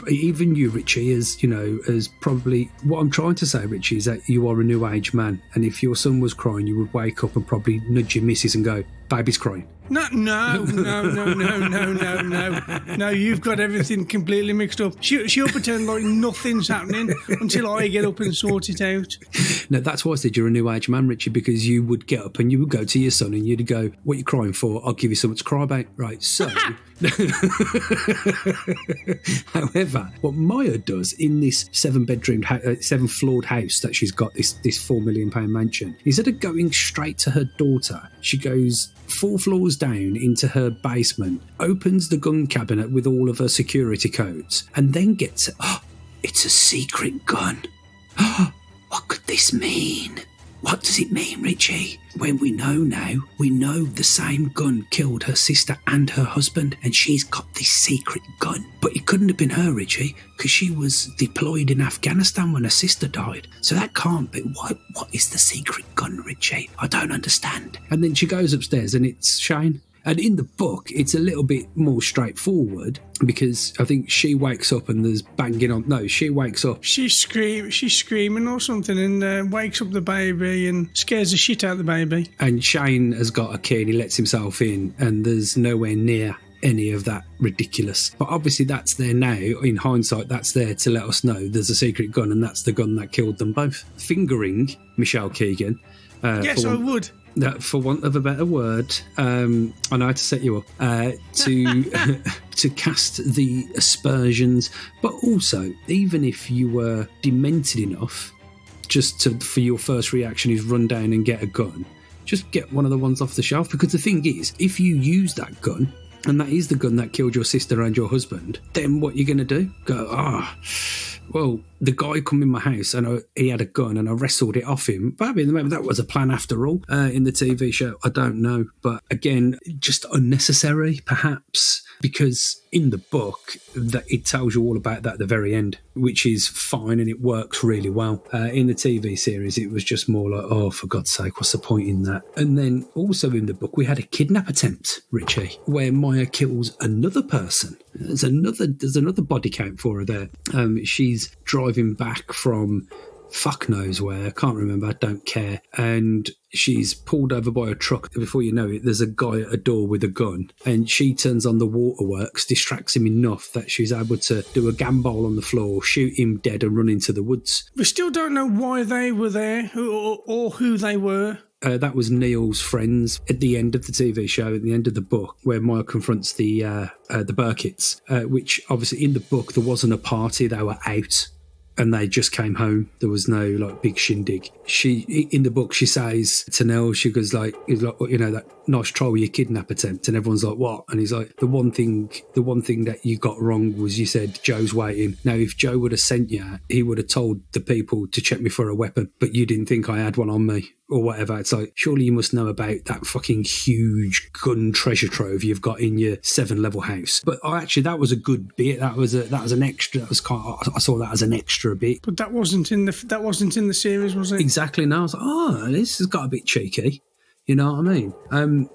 even you, Richie, as you know, as probably, what I'm trying to say, Richie, is that you are a new age man, and if your son was crying, you would wake up and probably nudge your missus and go, "Baby's crying."
No, you've got everything completely mixed up. She'll pretend like nothing's happening until I get up and sort it out.
No, that's why I said you're a new age man, Richie, because you would get up and you would go to your son and you'd go, "What are you crying for? I'll give you something to cry about." Right, so... However, what Maya does in this 7-floored house that she's got, this £4 million mansion, instead of going straight to her daughter, she goes 4 floors down into her basement, opens the gun cabinet with all of her security codes, and then gets it. "Oh, it's a secret gun. What could this mean? What does it mean, Richie? When we know the same gun killed her sister and her husband, and she's got this secret gun. But it couldn't have been her, Richie, because she was deployed in Afghanistan when her sister died. So that can't be. What is the secret gun, Richie? I don't understand." And then she goes upstairs and it's Shane. And in the book, it's a little bit more straightforward, because I think she wakes up and there's banging on. No, she wakes up.
She's screaming or something, and wakes up the baby and scares the shit out of the baby.
And Shane has got a key and he lets himself in, and there's nowhere near any of that ridiculous. But obviously that's there now. In hindsight, that's there to let us know there's a secret gun, and that's the gun that killed them both. Fingering Michelle Keegan.
Yes, I would.
For want of a better word, I know how to set you up, to cast the aspersions, but also, even if you were demented enough, for your first reaction is run down and get a gun, just get one of the ones off the shelf. Because the thing is, if you use that gun, and that is the gun that killed your sister and your husband, then what are you going to do? Go, well, the guy come in my house and he had a gun and I wrestled it off him. But I mean, maybe that was a plan after all in the TV show. I don't know. But again, just unnecessary, perhaps. because in the book that it tells you all about that at the very end, which is fine and it works really well. In the TV series, it was just more like, oh, for God's sake, what's the point in that? And then also in the book, we had a kidnap attempt, Richie, where Maya kills another person. There's another body count for her there. She's driving back from fuck knows where, I can't remember, I don't care, and she's pulled over by a truck. Before you know it, there's a guy at a door with a gun, and she turns on the waterworks, distracts him enough that she's able to do a gambole on the floor, shoot him dead and run into the woods.
We still don't know why they were there or who they were.
That was Neil's friends at the end of the TV show, at the end of the book, where Maya confronts the Burkitts, which obviously in the book there wasn't a party, they were out. And they just came home. There was no like big shindig. In the book, she says to Nell, she goes like, you know, that nice try with your kidnap attempt, and everyone's like, what? And he's like, the one thing that you got wrong was you said Joe's waiting. Now, if Joe would have sent you, he would have told the people to check me for a weapon, but you didn't think I had one on me or whatever. It's like, surely you must know about that fucking huge gun treasure trove you've got in your 7-level house. But actually, that was a good bit. That was an extra. That was I saw that as an extra bit.
But that wasn't in the series, was it?
Exactly. Now I was like, oh, this has got a bit cheeky. You know what I mean?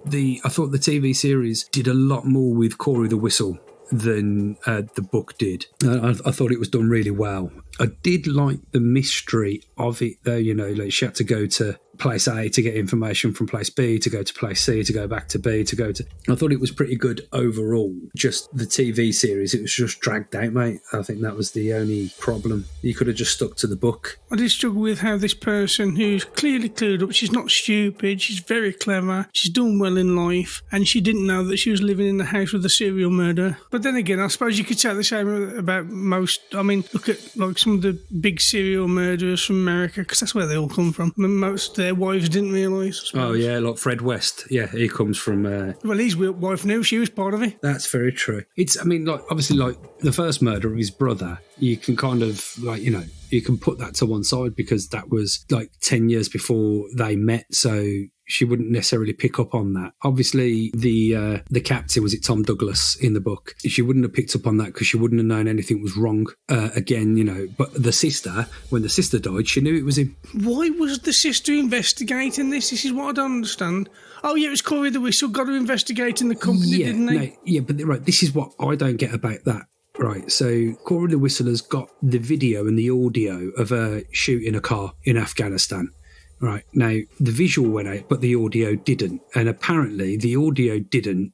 I thought the TV series did a lot more with Corey the Whistle than the book did. I thought it was done really well. I did like the mystery of it, though. You know, like she had to go to place A to get information from place B, to go to place C, to go back to B, to go to... I thought it was pretty good overall. Just the TV series, it was just dragged out, mate. I think that was the only problem. You could have just stuck to the book.
I did struggle with how this person who's clearly clued up, she's not stupid, she's very clever, she's done well in life, and she didn't know that she was living in the house with a serial murderer. But then again, I suppose you could say the same about most... I mean, look at like some of the big serial murderers from America, because that's where they all come from. Most their wives didn't realise.
Oh, yeah, like Fred West. Yeah, he comes from...
Well, his wife knew she was part of it.
That's very true. It's, I mean, like, obviously, like, the first murder of his brother, you can kind of, like, you know, you can put that to one side because that was, like, 10 years before they met, so... she wouldn't necessarily pick up on that. Obviously, the captain, was it Tom Douglas in the book? She wouldn't have picked up on that because she wouldn't have known anything was wrong. Again, you know, but the sister, when the sister died, she knew it was him.
Why was the sister investigating this? This is what I don't understand. Oh, yeah, it was Corey the Whistle, got to investigate in the company, didn't they?
No, yeah, but right, this is what I don't get about that. Right, so Corey the Whistle has got the video and the audio of her shooting a car in Afghanistan. Right, now, the visual went out, but the audio didn't. And apparently, the audio didn't.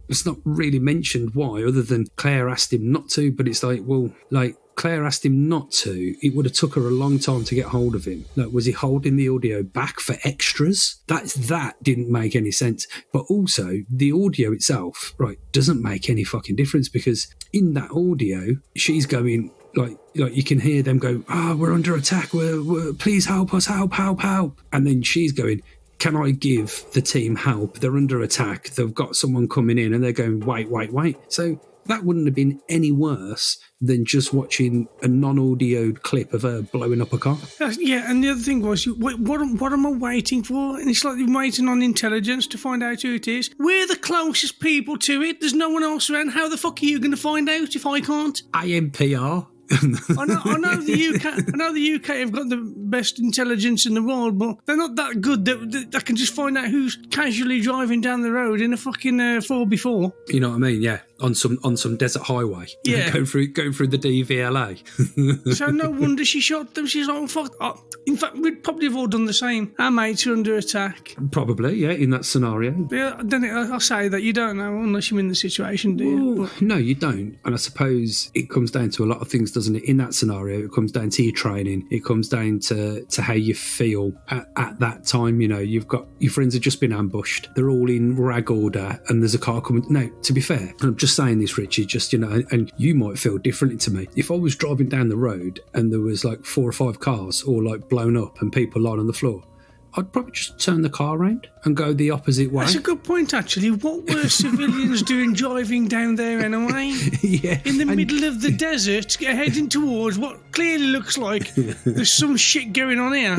It's not really mentioned why, other than Claire asked him not to, but it's like, well, like, Claire asked him not to. It would have took her a long time to get hold of him. Like, was he holding the audio back for extras? That didn't make any sense. But also, the audio itself, right, doesn't make any fucking difference because in that audio, she's going... Like you can hear them go, we're under attack, we're please help us, help. And then she's going, can I give the team help? They're under attack, they've got someone coming in, and they're going, wait. So that wouldn't have been any worse than just watching a non-audioed clip of her blowing up a car.
Yeah, and the other thing was, what am I waiting for? And it's like you're waiting on intelligence to find out who it is. We're the closest people to it. There's no one else around. How the fuck are you going to find out if I can't?
AMPR.
I know the UK have got the best intelligence in the world, but they're not that good that they can just find out who's casually driving down the road in a fucking 4x4.
You know what I mean? Yeah, on some desert highway.
Yeah,
going through the DVLA.
So no wonder she shot them. She's like, oh, fuck. In fact, we'd probably have all done the same. Our mates are under attack.
Probably, yeah, in that scenario.
Yeah, then I'll say that you don't know unless you're in the situation, do you?
Well, no, you don't. And I suppose it comes down to a lot of things, doesn't it? In that scenario, it comes down to your training. It comes down to how you feel at that time. You know, you've got your friends have just been ambushed. They're all in rag order, and there's a car coming. No, to be fair, I'm just saying this, Richie. Just, you know, and you might feel differently to me. If I was driving down the road and there was like 4 or 5 cars all like blown up and people lying on the floor, I'd probably just turn the car around and go the opposite way.
That's a good point, actually. What were civilians doing driving down there anyway?
Yeah.
In the middle of the desert, heading towards what clearly looks like there's some shit going on here.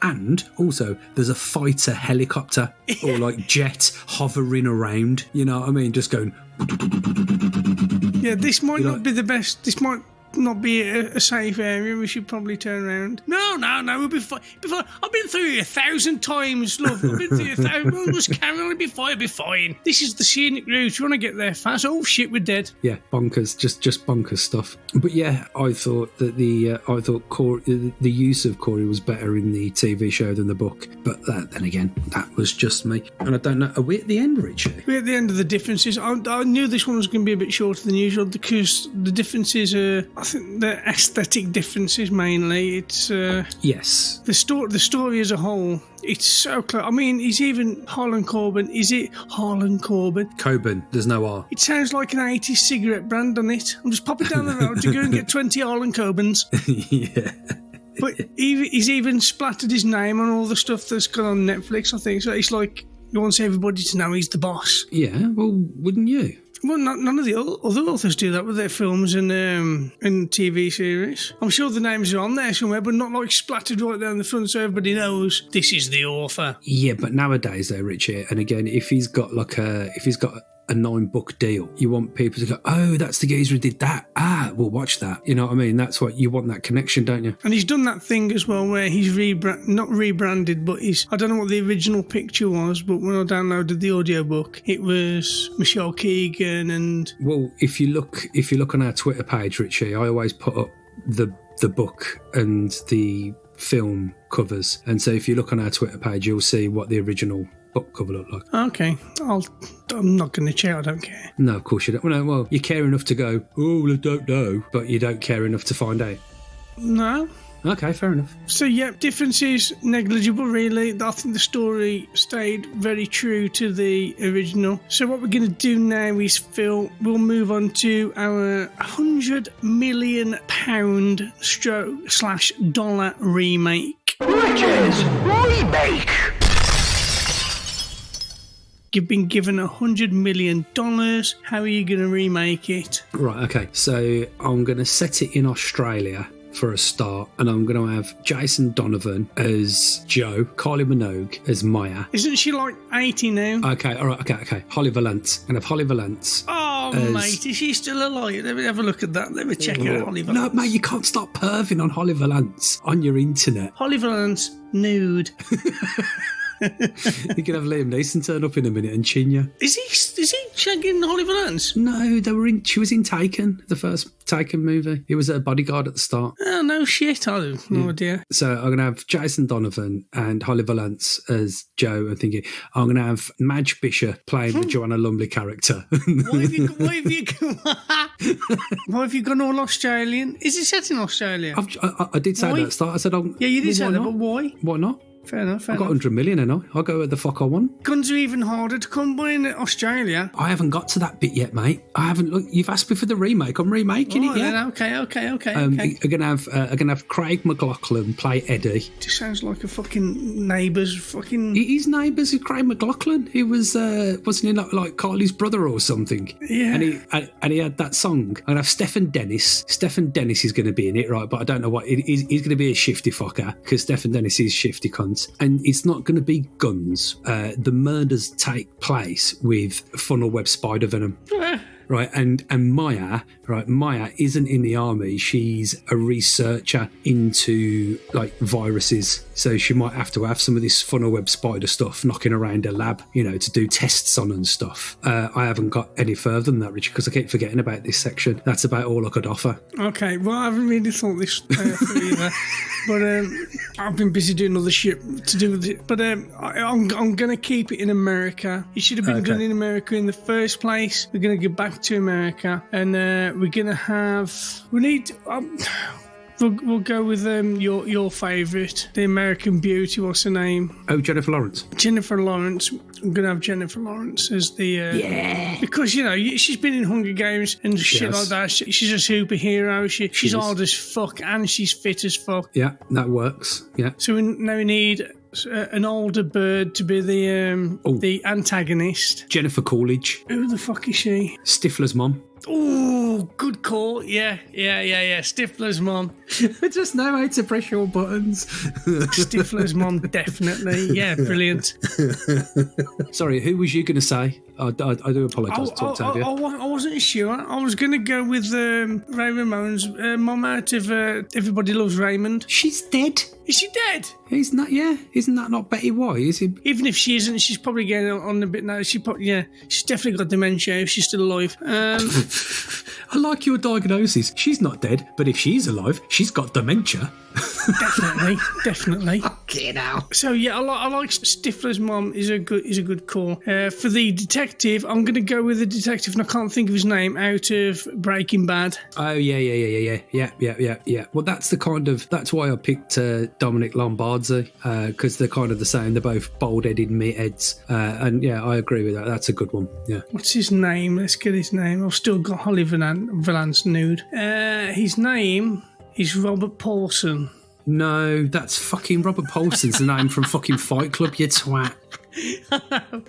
And also, there's a fighter helicopter or like jet hovering around. You know what I mean? Just going.
Yeah, this might not be the best. This might not be a safe area. We should probably turn around. No, we'll be fine. I've been through it 1,000 times, love. I've been through it 1,000. We'll just carry on. It'll be fine. This is the scenic route. You want to get there fast? Oh shit, we're dead.
Yeah, bonkers. Just bonkers stuff. But yeah, I thought that the use of Corey was better in the TV show than the book. But then again, that was just me. And I don't know. Are we at the end, Richie?
We're at the end of the differences. I knew this one was going to be a bit shorter than usual because the differences are. I think the aesthetic differences mainly. It's
yes.
The story as a whole. It's so close. I mean, he's even Harlen Coban. Is it Harlen Coban?
Coban. There's no R.
It sounds like an 80s cigarette brand on it. I'm just popping down the road to go and get 20 Harlen Cobans.
Yeah.
But he's even splattered his name on all the stuff that's gone on Netflix, I think. So it's like he wants everybody to know he's the boss.
Yeah. Well, wouldn't you?
Well, none of the other authors do that with their films and TV series. I'm sure the names are on there somewhere, but not like splattered right down the front so everybody knows this is the author.
Yeah, but nowadays though, Richie, and again, if he's got a 9-book deal, you want people to go, oh, that's the geezer who did that. We'll watch that. You know what I mean? That's what you want, that connection, don't you?
And he's done that thing as well where he's not rebranded, but I don't know what the original picture was, but when I downloaded the audiobook, it was Michelle Keegan and...
Well, if you look on our Twitter page, Richie, I always put up the book and the film covers. And so if you look on our Twitter page, you'll see what the original book cover looked like.
Okay. I'm not going to check. I don't care.
No, of course you don't. Well, you care enough to go, oh, I don't know, but you don't care enough to find out.
No.
Okay, fair enough.
So, yeah, differences negligible, really. I think the story stayed very true to the original. So what we're going to do now is, Phil, we'll move on to our £100 million /$ remake.
Bridges remake.
You've been given $100 million. How are you going to remake it?
Right, okay. So I'm going to set it in Australia for a start, and I'm going to have Jason Donovan as Joe, Kylie Minogue as Maya.
Isn't she like 80 now?
Okay, all right, okay. Holly Valance. I'm going to have Holly Valance.
Oh, mate, is she still alive? Let me have a look at that. Let me check out Holly Valance.
No, mate, you can't stop perving on Holly Valance on your internet.
Holly Valance, nude.
You can have Liam Neeson turn up in a minute and chin you.
Is he shagging Holly Valance?
No, she was in Taken, the first Taken movie. He was a bodyguard at the start.
Oh, no shit. I have no idea.
So I'm going to have Jason Donovan and Holly Valance as Joe. I'm thinking I'm going to have Madge Bishop playing the Joanna Lumley character.
Why have you gone all Australian? Is it set in Australia?
I did say that at the start. I said,
yeah, you did say that, but why?
Why not?
Fair enough.
I've got 100 million, and I'll go where the fuck I want.
Guns are even harder to come by in Australia.
I haven't got to that bit yet, mate. I haven't. Look, you've asked me for the remake. I'm remaking it. Yeah.
Okay.
I'm gonna have Craig McLachlan play Eddie.
Just sounds like a fucking Neighbours. Fucking.
His neighbours is Craig McLachlan. He was wasn't he like Kylie's brother or something?
Yeah.
And he had that song. I'm gonna have Stephen Dennis. Stephen Dennis is going to be in it, right? But I don't know what. He's going to be a shifty fucker because Stephen Dennis is shifty cunt, and it's not going to be guns. The murders take place with funnel web spider venom. Right, and Maya isn't in the army. She's a researcher into like viruses, so she might have to have some of this funnel web spider stuff knocking around her lab, to do tests on and stuff. I haven't got any further than that, Richard, because I keep forgetting about this section. That's about all I could offer.
Okay, well, I haven't really thought this through either, but I've been busy doing other shit to do with it. But I'm going to keep it in America. It should have been done in America in the first place. We're going to get back to America, and we're gonna have. We need. We'll go with your favourite, the American Beauty. What's her name?
Oh, Jennifer Lawrence.
Jennifer Lawrence. I'm gonna have Jennifer Lawrence as the yeah, because she's been in Hunger Games and shit like that. She's a superhero. She's old as fuck and she's fit as fuck.
Yeah, that works. Yeah.
So now we need an older bird to be the antagonist.
Jennifer Coolidge.
Who the fuck is she?
Stifler's mum.
Oh, good call. Yeah. Stifler's mum.
I just know how to press your buttons.
Stifler's mum, definitely. Yeah, brilliant.
Sorry, who was you going to say? I do apologise to Octavia.
I wasn't sure. I was going to go with Ray Ramon's mum out of Everybody Loves Raymond.
She's dead.
Is she dead?
He's not. Yeah, isn't that not Betty White? Is he?
Even if she isn't, she's probably getting on a bit now. She's definitely got dementia if she's still alive.
I like your diagnosis. She's not dead, but if she's alive, she's got dementia.
Definitely.
Okay, now.
So yeah, I like Stifler's mum is a good call. For the detective, I'm going to go with the detective, and I can't think of his name, out of Breaking Bad.
Oh yeah. Well, that's why I picked Dominic Lombardzi, because they're kind of the same. They're both bald-headed meatheads, and yeah, I agree with that. That's a good one. Yeah.
What's his name? Let's get his name. I've still got Holly Valance nude. His name is Robert Paulson.
No, that's fucking Robert Paulson's the name from fucking Fight Club, you twat.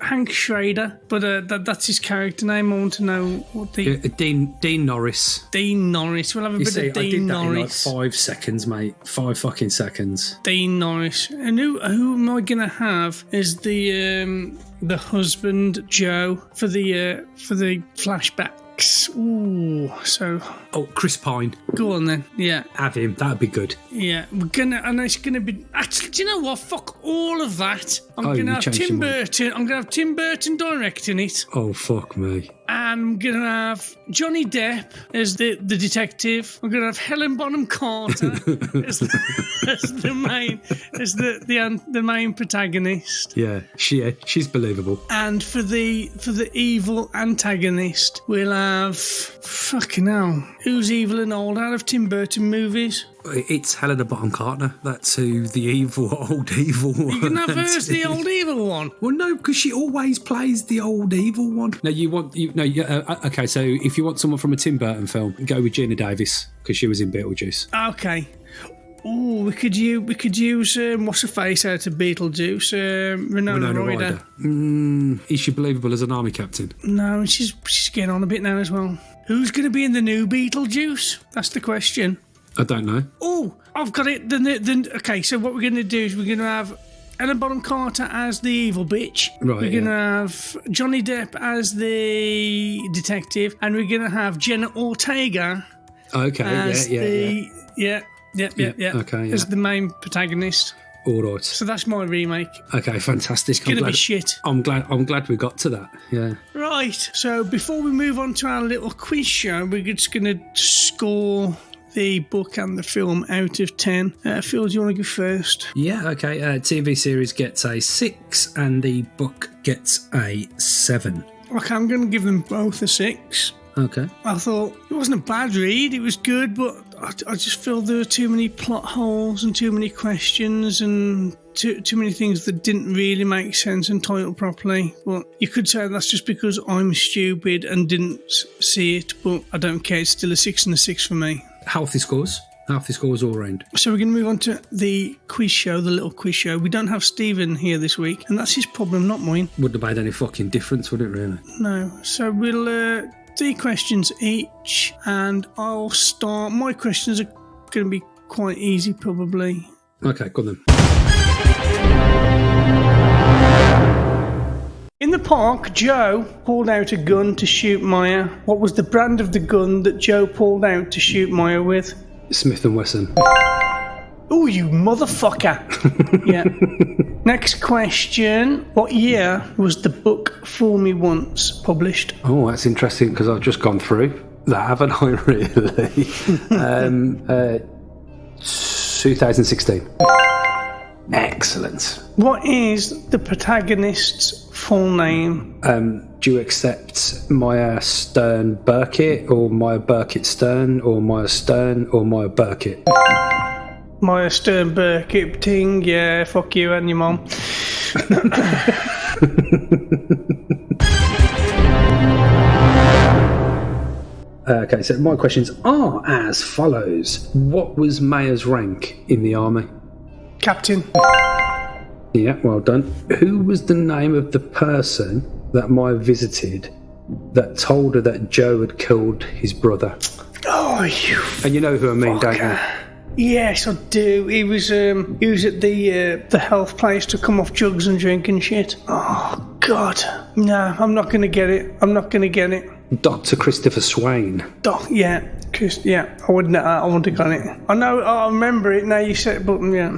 Hank Schrader, but that's his character name. I want to know what the...
Dean Norris.
Dean Norris. We'll have a bit of Dean Norris.
In like 5 seconds, mate. 5 fucking seconds.
Dean Norris. And who am I going to have as the husband, Joe, for the flashbacks? Ooh, so...
Oh, Chris Pine.
Go on then, yeah.
Have him, that'd be good.
Yeah, and it's gonna be... Actually, do you know what? Fuck all of that. I'm gonna have Tim Burton. I'm gonna have Tim Burton directing it.
Oh, fuck me.
And I'm gonna have Johnny Depp as the detective. I'm gonna have Helen Bonham Carter as the main protagonist.
Yeah, she's believable.
And for the evil antagonist, we'll have fucking hell. Who's evil and old out of Tim Burton movies?
It's Helena Bonham Carter. That's who the old evil one.
You can have her as the old evil one.
Well, no, because she always plays the old evil one. No, okay. So if you want someone from a Tim Burton film, go with Gina Davis because she was in Beetlejuice.
Okay. Oh, we could use what's her face out of Beetlejuice, Winona Ryder.
Is she believable as an army captain?
No, she's getting on a bit now as well. Who's going to be in the new Beetlejuice? That's the question.
I don't know.
Oh, I've got it. Okay, so what we're going to do is we're going to have Helen Bonham Carter as the evil bitch.
Right.
We're going to have Johnny Depp as the detective, and we're going to have Jenna Ortega.
Okay.
As
Okay.
Yeah. As the main protagonist.
All right.
So that's my remake.
Okay, fantastic.
It's going to be shit.
I'm glad we got to that. Yeah.
Right. So before we move on to our little quiz show, we're just going to score the book and the film out of 10. Phil, do you want to go first?
Yeah, okay. TV series gets a 6 and the book gets a 7.
Okay, I'm going to give them both a 6.
Okay.
I thought it wasn't a bad read, it was good, but I just feel there were too many plot holes and too many questions and too many things that didn't really make sense and title properly. But you could say that's just because I'm stupid and didn't see it, but I don't care, it's still a 6 and a 6 for me.
Healthy scores all round.
So we're going to move on to the quiz show, the little quiz show. We don't have Stephen here this week, and that's his problem, not mine.
Wouldn't have made any fucking difference, would it, really?
No. So we'll 3 questions each, and I'll start. My questions are going to be quite easy, probably.
Okay, go on then.
In the park, Joe pulled out a gun to shoot Maya. What was the brand of the gun that Joe pulled out to shoot Maya with?
Smith & Wesson.
Oh, you motherfucker. Yeah. Next question. What year was the book Fool Me Once published?
Oh, that's interesting because I've just gone through that, haven't I, really? 2016. Excellent.
What is the protagonist's full name?
Do you accept Maya Stern Burkett or Maya Burkett Stern or Maya Stern or Maya Burkett?
Maya Stern Burkett ting, yeah, fuck you and your mum.
Okay, so my questions are as follows. What was Maya's rank in the army?
Captain.
Yeah, well done. Who was the name of the person that Maya visited that told her that Joe had killed his brother?
Oh, you.
And you know who I mean, don't you?
Yes, I do. He was at the health place to come off drugs and drink and shit. Oh God, no, I'm not gonna get it.
Dr. Christopher Swain.
Yeah, I wouldn't have got it. I know, I remember it now. You said it, but yeah.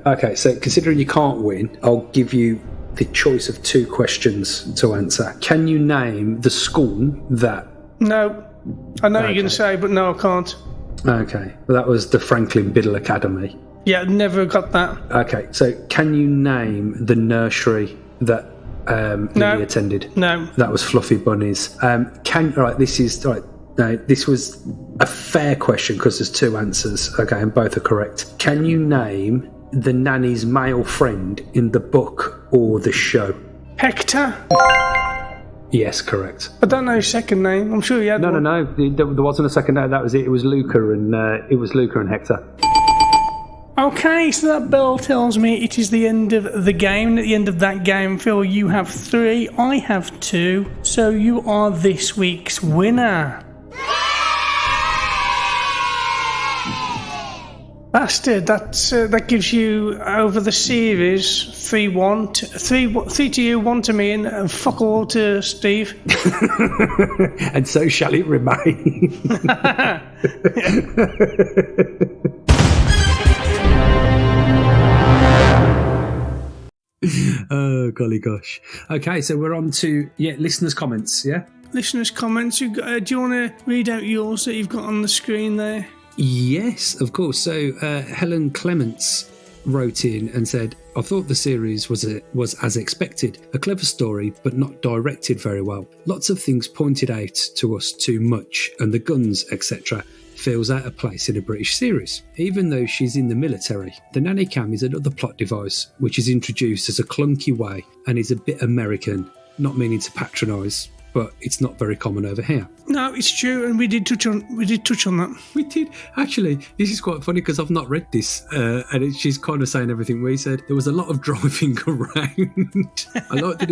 Okay. So considering you can't win, I'll give you the choice of 2 questions to answer. Can you name the school that?
No, I know you're gonna say, but no, I can't.
Okay, well, that was the Franklin Biddle Academy.
Yeah, never got that.
Okay, so can you name the nursery that Lily attended?
No.
That was Fluffy Bunnies. This was a fair question because there's 2 answers, okay, and both are correct. Can you name the nanny's male friend in the book or the show?
Hector?
Yes, correct.
I don't know his second name. I'm sure he had one.
No. There wasn't a second name. That was it. It was Luca and Hector.
Okay, so that bell tells me it is the end of the game. And at the end of that game, Phil, you have 3, I have 2. So you are this week's winner. Bastard, that gives you over the series 3-1, 3 to you, 1 to me, and fuck all to Steve.
And so shall it remain. Oh, golly gosh. Okay, so we're on to listeners' comments, yeah?
Listeners' comments. Do you want to read out yours that you've got on the screen there?
Yes, of course. So Helen Clements wrote in and said, I thought the series was as expected, a clever story, but not directed very well. Lots of things pointed out to us too much, and the guns, etc., feels out of place in a British series. Even though she's in the military, the nanny cam is another plot device, which is introduced as a clunky way and is a bit American, not meaning to patronise, but it's not very common over here.
No, it's true, and we did touch on that.
We did. Actually, this is quite funny because I've not read this, and she's kind of saying everything we said. There was a lot of driving around. I like the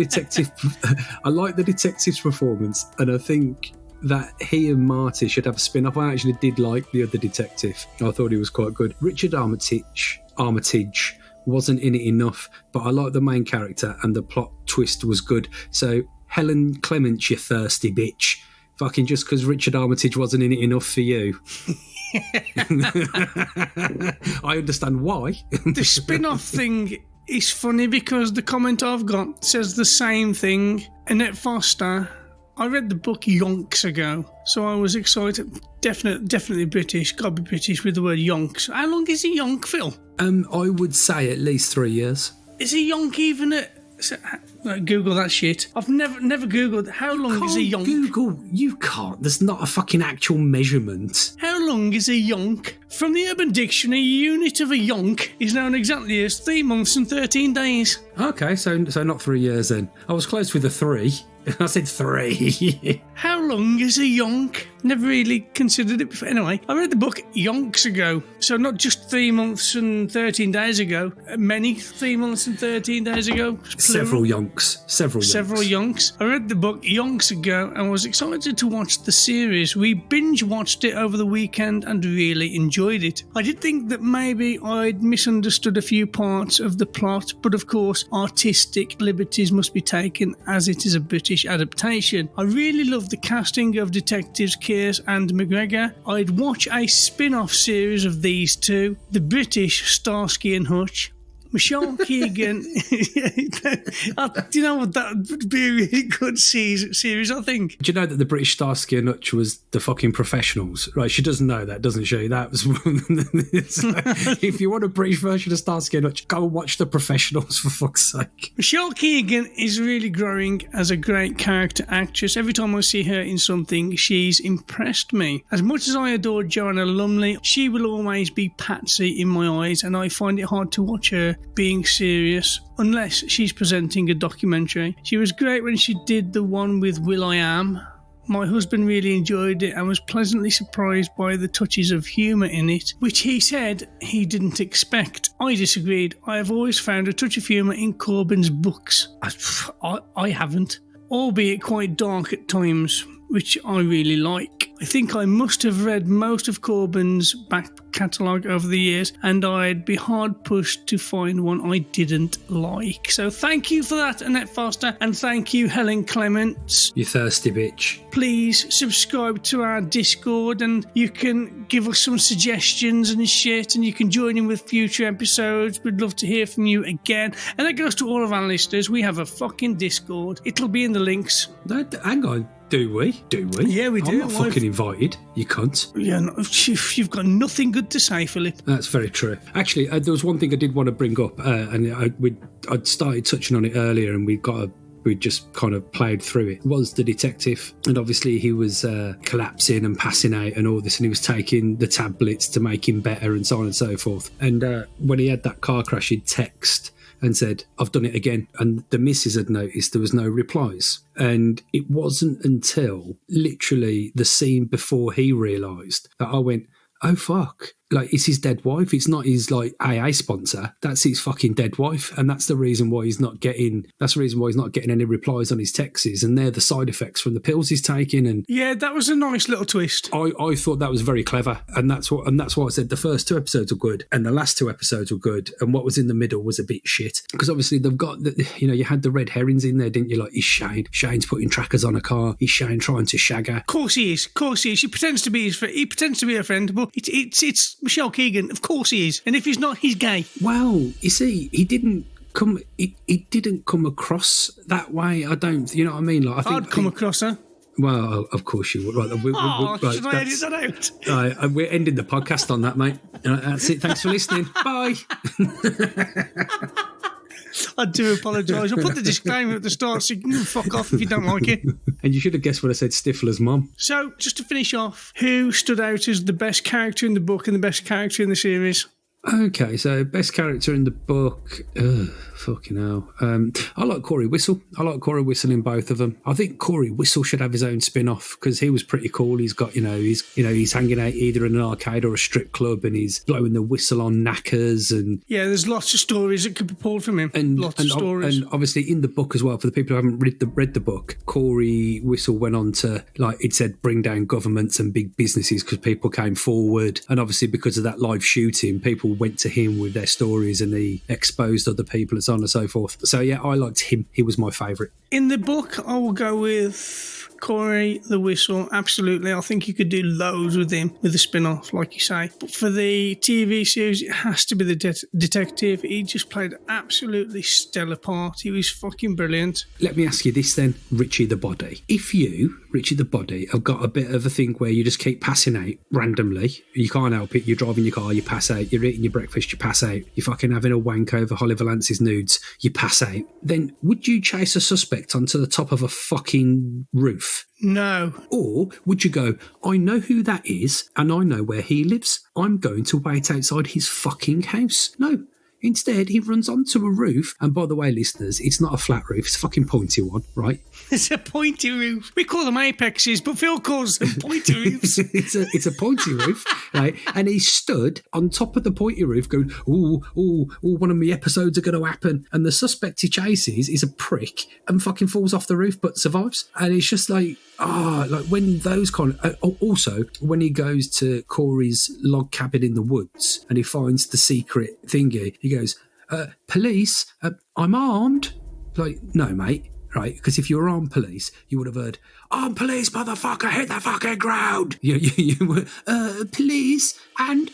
detective's performance, and I think that he and Marty should have a spin-off. I actually did like the other detective. I thought he was quite good. Richard Armitage wasn't in it enough, but I like the main character, and the plot twist was good. So Helen Clements, you thirsty bitch. Fucking just because Richard Armitage wasn't in it enough for you. I understand why.
The spin-off thing is funny because the comment I've got says the same thing. Annette Foster, I read the book yonks ago, so I was excited. Definitely British. Got to be British with the word yonks. How long is a yonk, Phil?
I would say at least 3 years.
Is a yonk even at... Google that shit. I've never Googled how long is a yonk.
Google, you can't. There's not a fucking actual measurement.
How long is a yonk? From the Urban Dictionary, a unit of a yonk is known exactly as 3 months and 13 days.
Okay, so not 3 years then. I was close with a 3. I said 3.
How long is a yonk? Never really considered it before. Anyway, I read the book yonks ago. So not just 3 months and 13 days ago. Many 3 months and 13 days ago.
Several yonks.
Several yonks. I read the book yonks ago and was excited to watch the series. We binge watched it over the weekend and really enjoyed it. I did think that maybe I'd misunderstood a few parts of the plot, but of course artistic liberties must be taken as it is a British adaptation. I really love the casting of detectives Kears and McGregor. I'd watch a spin-off series of these two, the British Starsky and Hutch. Michelle Keegan, do you know what, that would be a really good series, I think.
Do you know that the British Starsky and Hutch was the fucking Professionals? Right, she doesn't know that, doesn't she? That was if you want a British version of Starsky and Hutch, go and watch the Professionals, for fuck's sake.
Michelle Keegan is really growing as a great character actress. Every time I see her in something, she's impressed me. As much as I adore Joanna Lumley, she will always be Patsy in my eyes, and I find it hard to watch her being serious unless she's presenting a documentary. She was great when she did the one with Will.i.am, My husband really enjoyed it and was pleasantly surprised by the touches of humour in it, which he said he didn't expect. I disagreed. I have always found a touch of humour in Coban's books. I haven't, albeit quite dark at times, which I really like. I think I must have read most of Coban's back catalogue over the years, and I'd be hard pushed to find one I didn't like. So thank you for that, Annette Foster, and thank you, Helen Clements.
You thirsty bitch.
Please subscribe to our Discord, and you can give us some suggestions and shit, and you can join in with future episodes. We'd love to hear from you again. And that goes to all of our listeners. We have a fucking Discord. It'll be in the links.
No, hang on. Do we?
Yeah, we do.
I'm not fucking invited, you cunt.
Yeah, no, you've got nothing good to say, Philip.
That's very true. Actually, there was one thing I did want to bring up, and I'd started touching on it earlier, and we just kind of played through it. Was the detective, and obviously he was collapsing and passing out and all this, and he was taking the tablets to make him better and so on and so forth. And when he had that car crash, he'd text and said, I've done it again. And the missus had noticed there was no replies. And it wasn't until literally the scene before he realised that I went, oh, fuck. Like, it's his dead wife. It's not his, like, AA sponsor. That's his fucking dead wife. And that's the reason why he's not getting any replies on his texts. And they're the side effects from the pills he's taking. And
yeah, that was a nice little twist.
I thought that was very clever. And that's why I said the first 2 episodes were good and the last 2 episodes were good. And what was in the middle was a bit shit. Because obviously they've got, you had the red herrings in there, didn't you? Like, he's Shane. Shane's putting trackers on a car. He's Shane trying to shag her.
Of course he is. He pretends to be he pretends to be a friend, but it's Michelle Keegan. Of course he is. And if he's not, he's gay.
Well, you see, he didn't come across that way. I don't, you know what I mean? Like,
I'd come across her.
Well, of course you would. Right,
should I edit that out?
We're ending the podcast on that, mate. That's it. Thanks for listening. Bye.
I do apologise. I'll put the disclaimer at the start so you can fuck off if you don't like it.
And you should have guessed when I said Stifler's mum.
So, just to finish off, who stood out as the best character in the book and the best character in the series?
Okay, so best character in the book. Fucking hell. I like Corey Whistle. I like Corey Whistle in both of them. I think Corey Whistle should have his own spin-off because he was pretty cool. He's got, he's hanging out either in an arcade or a strip club and he's blowing the whistle on knackers and
yeah, there's lots of stories that could be pulled from him. Lots of stories.
And obviously in the book as well, for the people who haven't read the book, Corey Whistle went on to, like it said, bring down governments and big businesses because people came forward. And obviously because of that live shooting, people went to him with their stories and he exposed other people and so on and so forth. So yeah, I liked him. He was my favourite.
In the book, I will go with Corey the Whistle. Absolutely. I think you could do loads with him with a spin-off, like you say. But for the TV series, it has to be the detective. He just played an absolutely stellar part. He was fucking brilliant.
Let me ask you this then, Ritchie the Body. If you, Ritchie the Body, have got a bit of a thing where you just keep passing out randomly, you can't help it, you're driving your car, you pass out, you're eating your breakfast, you pass out, you're fucking having a wank over Oliver Lance's nudes, you pass out, then would you chase a suspect onto the top of a fucking roof?
No.
Or would you go, I know who that is and I know where he lives. I'm going to wait outside his fucking house. No. Instead, he runs onto a roof. And by the way, listeners, it's not a flat roof. It's a fucking pointy one, right?
It's a pointy roof. We call them apexes, but Phil calls them pointy roofs.
it's a pointy roof, right? And he stood on top of the pointy roof going, ooh, one of my episodes are going to happen. And the suspect he chases is a prick and fucking falls off the roof but survives. And it's just like, like when those kind of... also, when he goes to Corey's log cabin in the woods and he finds the secret thingy, he goes, police, I'm armed. Like, no, mate. Right, because if you were armed police, you would have heard, "Armed police, motherfucker, hit the fucking ground." You were, police, and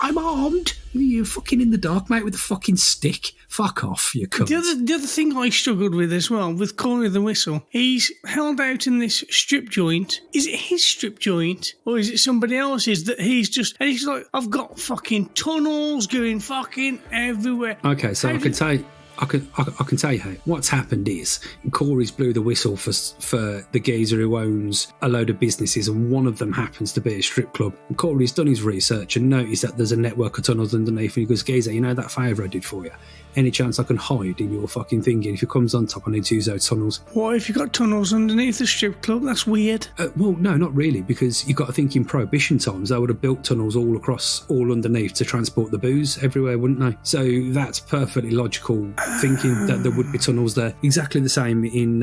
I'm armed. You're fucking in the dark, mate, with a fucking stick. Fuck off, you cunt.
The other thing I struggled with as well, with Corey the Whistle, he's held out in this strip joint. Is it his strip joint, or is it somebody else's that he's just... And he's like, I've got fucking tunnels going fucking everywhere.
Okay, so I can tell you... I can tell you how. What's happened is Corey's blew the whistle for the geezer who owns a load of businesses, and one of them happens to be a strip club. And Corey's done his research and noticed that there's a network of tunnels underneath, and he goes, geezer, you know that favour I did for you? Any chance I can hide in your fucking thinking? If it comes on top, I need to use those tunnels.
What if you got tunnels underneath the strip club? That's weird.
Well, no, not really, because you've got to think in Prohibition times, they would have built tunnels all underneath to transport the booze everywhere, wouldn't they? So that's perfectly logical thinking that there would be tunnels there. Exactly the same in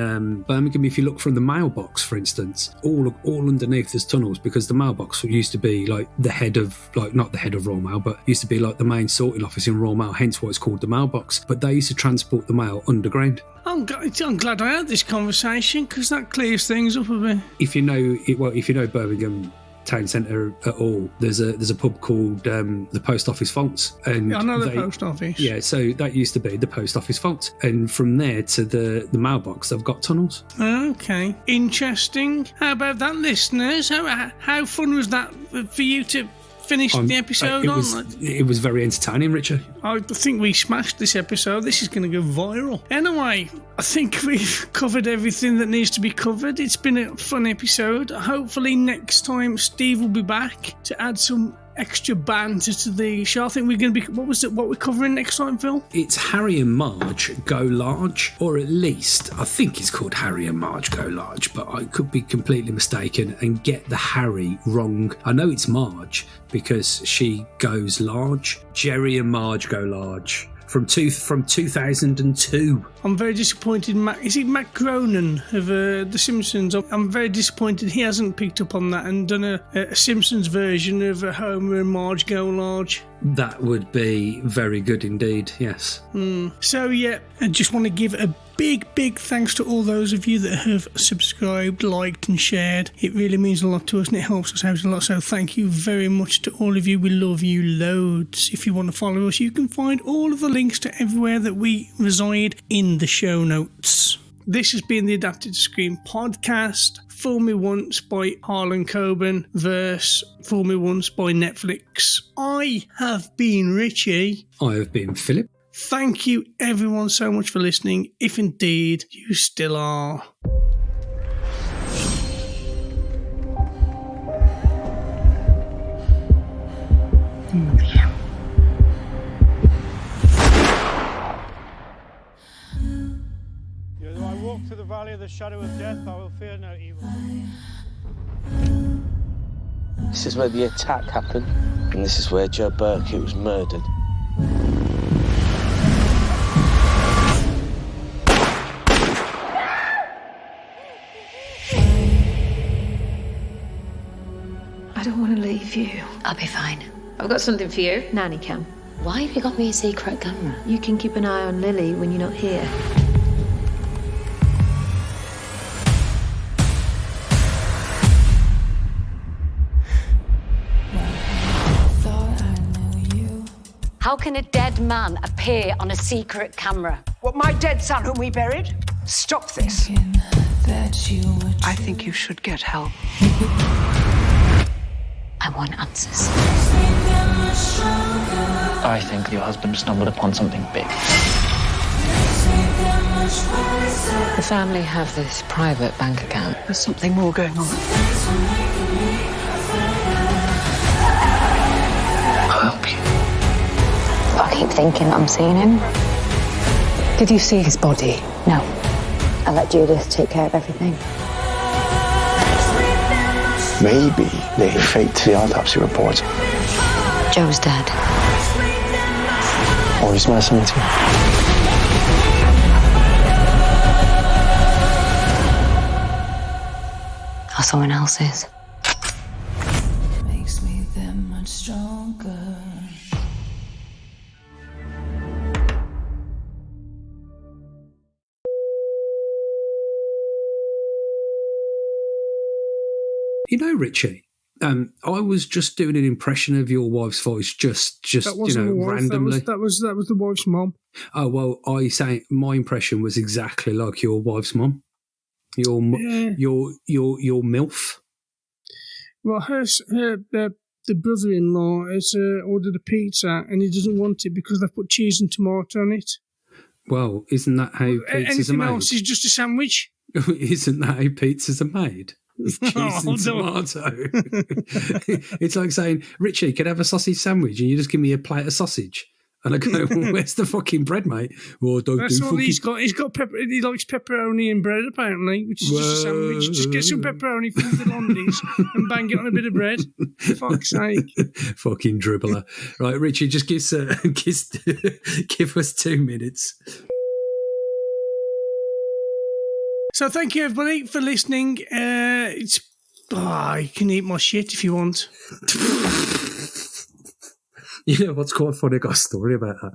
Birmingham. If you look from the mailbox, for instance, all underneath there's tunnels, because the mailbox used to be like the head of, like, not the head of Royal Mail, but used to be like the main sorting office in Royal Mail, hence why it's called the mailbox. But they used to transport the mail underground.
I'm glad I had this conversation, because that clears things up a bit.
If you know Birmingham town centre at all, there's a pub called the Post Office Vaults, and
I know the post office.
Yeah, so that used to be the Post Office Vault, and from there to the mailbox, they've got tunnels.
Okay, interesting. How about that, listeners? How fun was that for you to finish the episode
It was very entertaining, Richard.
I think we smashed this episode. This is going to go viral. Anyway, I think we've covered everything that needs to be covered. It's been a fun episode. Hopefully next time Steve will be back to add some extra banter to the show. I think we're going to be... What we're covering next time, Phil?
It's Harry and Marge Go Large, or at least I think it's called Harry and Marge Go Large, but I could be completely mistaken and get the Harry wrong. I know it's Marge because she goes large. Jerry and Marge Go Large. From 2002.
I'm very disappointed. Is it Matt Groening of The Simpsons? I'm very disappointed he hasn't picked up on that and done a Simpsons version of Homer and Marge Go Large.
That would be very good indeed, yes.
So yeah, I just want to give a big thanks to all those of you that have subscribed, liked and shared. It really means a lot to us and it helps us out a lot, so thank you very much to all of you. We love you loads. If you want to follow us, you can find all of the links to everywhere that we reside in the show notes. This has been the Adapted to Screen podcast. Fool Me Once by Harlen Coban versus Fool Me Once by Netflix. I have been Richie.
I have been Philip.
Thank you everyone so much for listening, if indeed you still are.
Though I walk through the valley of the shadow of death, I will fear no evil.
This is where the attack happened, and this is where Joe Burkett was murdered.
I don't want to leave you.
I'll be fine. I've got something for you.
Nanny cam.
Why have you got me a secret camera?
You can keep an eye on Lily when you're not here.
How can a dead man appear on a secret camera?
What, my dead son whom we buried? Stop this. I think you should get help.
I want answers.
I think your husband stumbled upon something big.
The family have this private bank account.
There's something more going on.
I'll help you.
I keep thinking I'm seeing him. Did you see his body? No. I let Judith take care of everything.
Maybe they faked the autopsy report.
Joe's dead.
Or is my something too?
Or someone else's.
Makes me that much stronger.
You know, Richie, I was just doing an impression of your wife's voice, just randomly.
That was the wife's mum.
Oh well, I say my impression was exactly like your wife's mum. Your MILF.
Well, the brother-in-law has ordered a pizza and he doesn't want it because they've put cheese and tomato on it.
Well, isn't that how pizzas are
Anything
made?
else is just a sandwich.
Isn't that how pizzas are made? It's cheese and tomato. It's like saying, Richie, can I have a sausage sandwich? And you just give me a plate of sausage. And I go, well, where's the fucking bread, mate? Well,
That's all he's got. He's got pepper. He likes pepperoni and bread, apparently, which is just a sandwich. Just get some pepperoni from the Londies and bang it on a bit of bread. For fuck's sake.
Fucking dribbler. Right, Richie, just give us 2 minutes.
So thank you, everybody, for listening. You can eat my shit if you want.
You know what's quite funny? I got a story about that.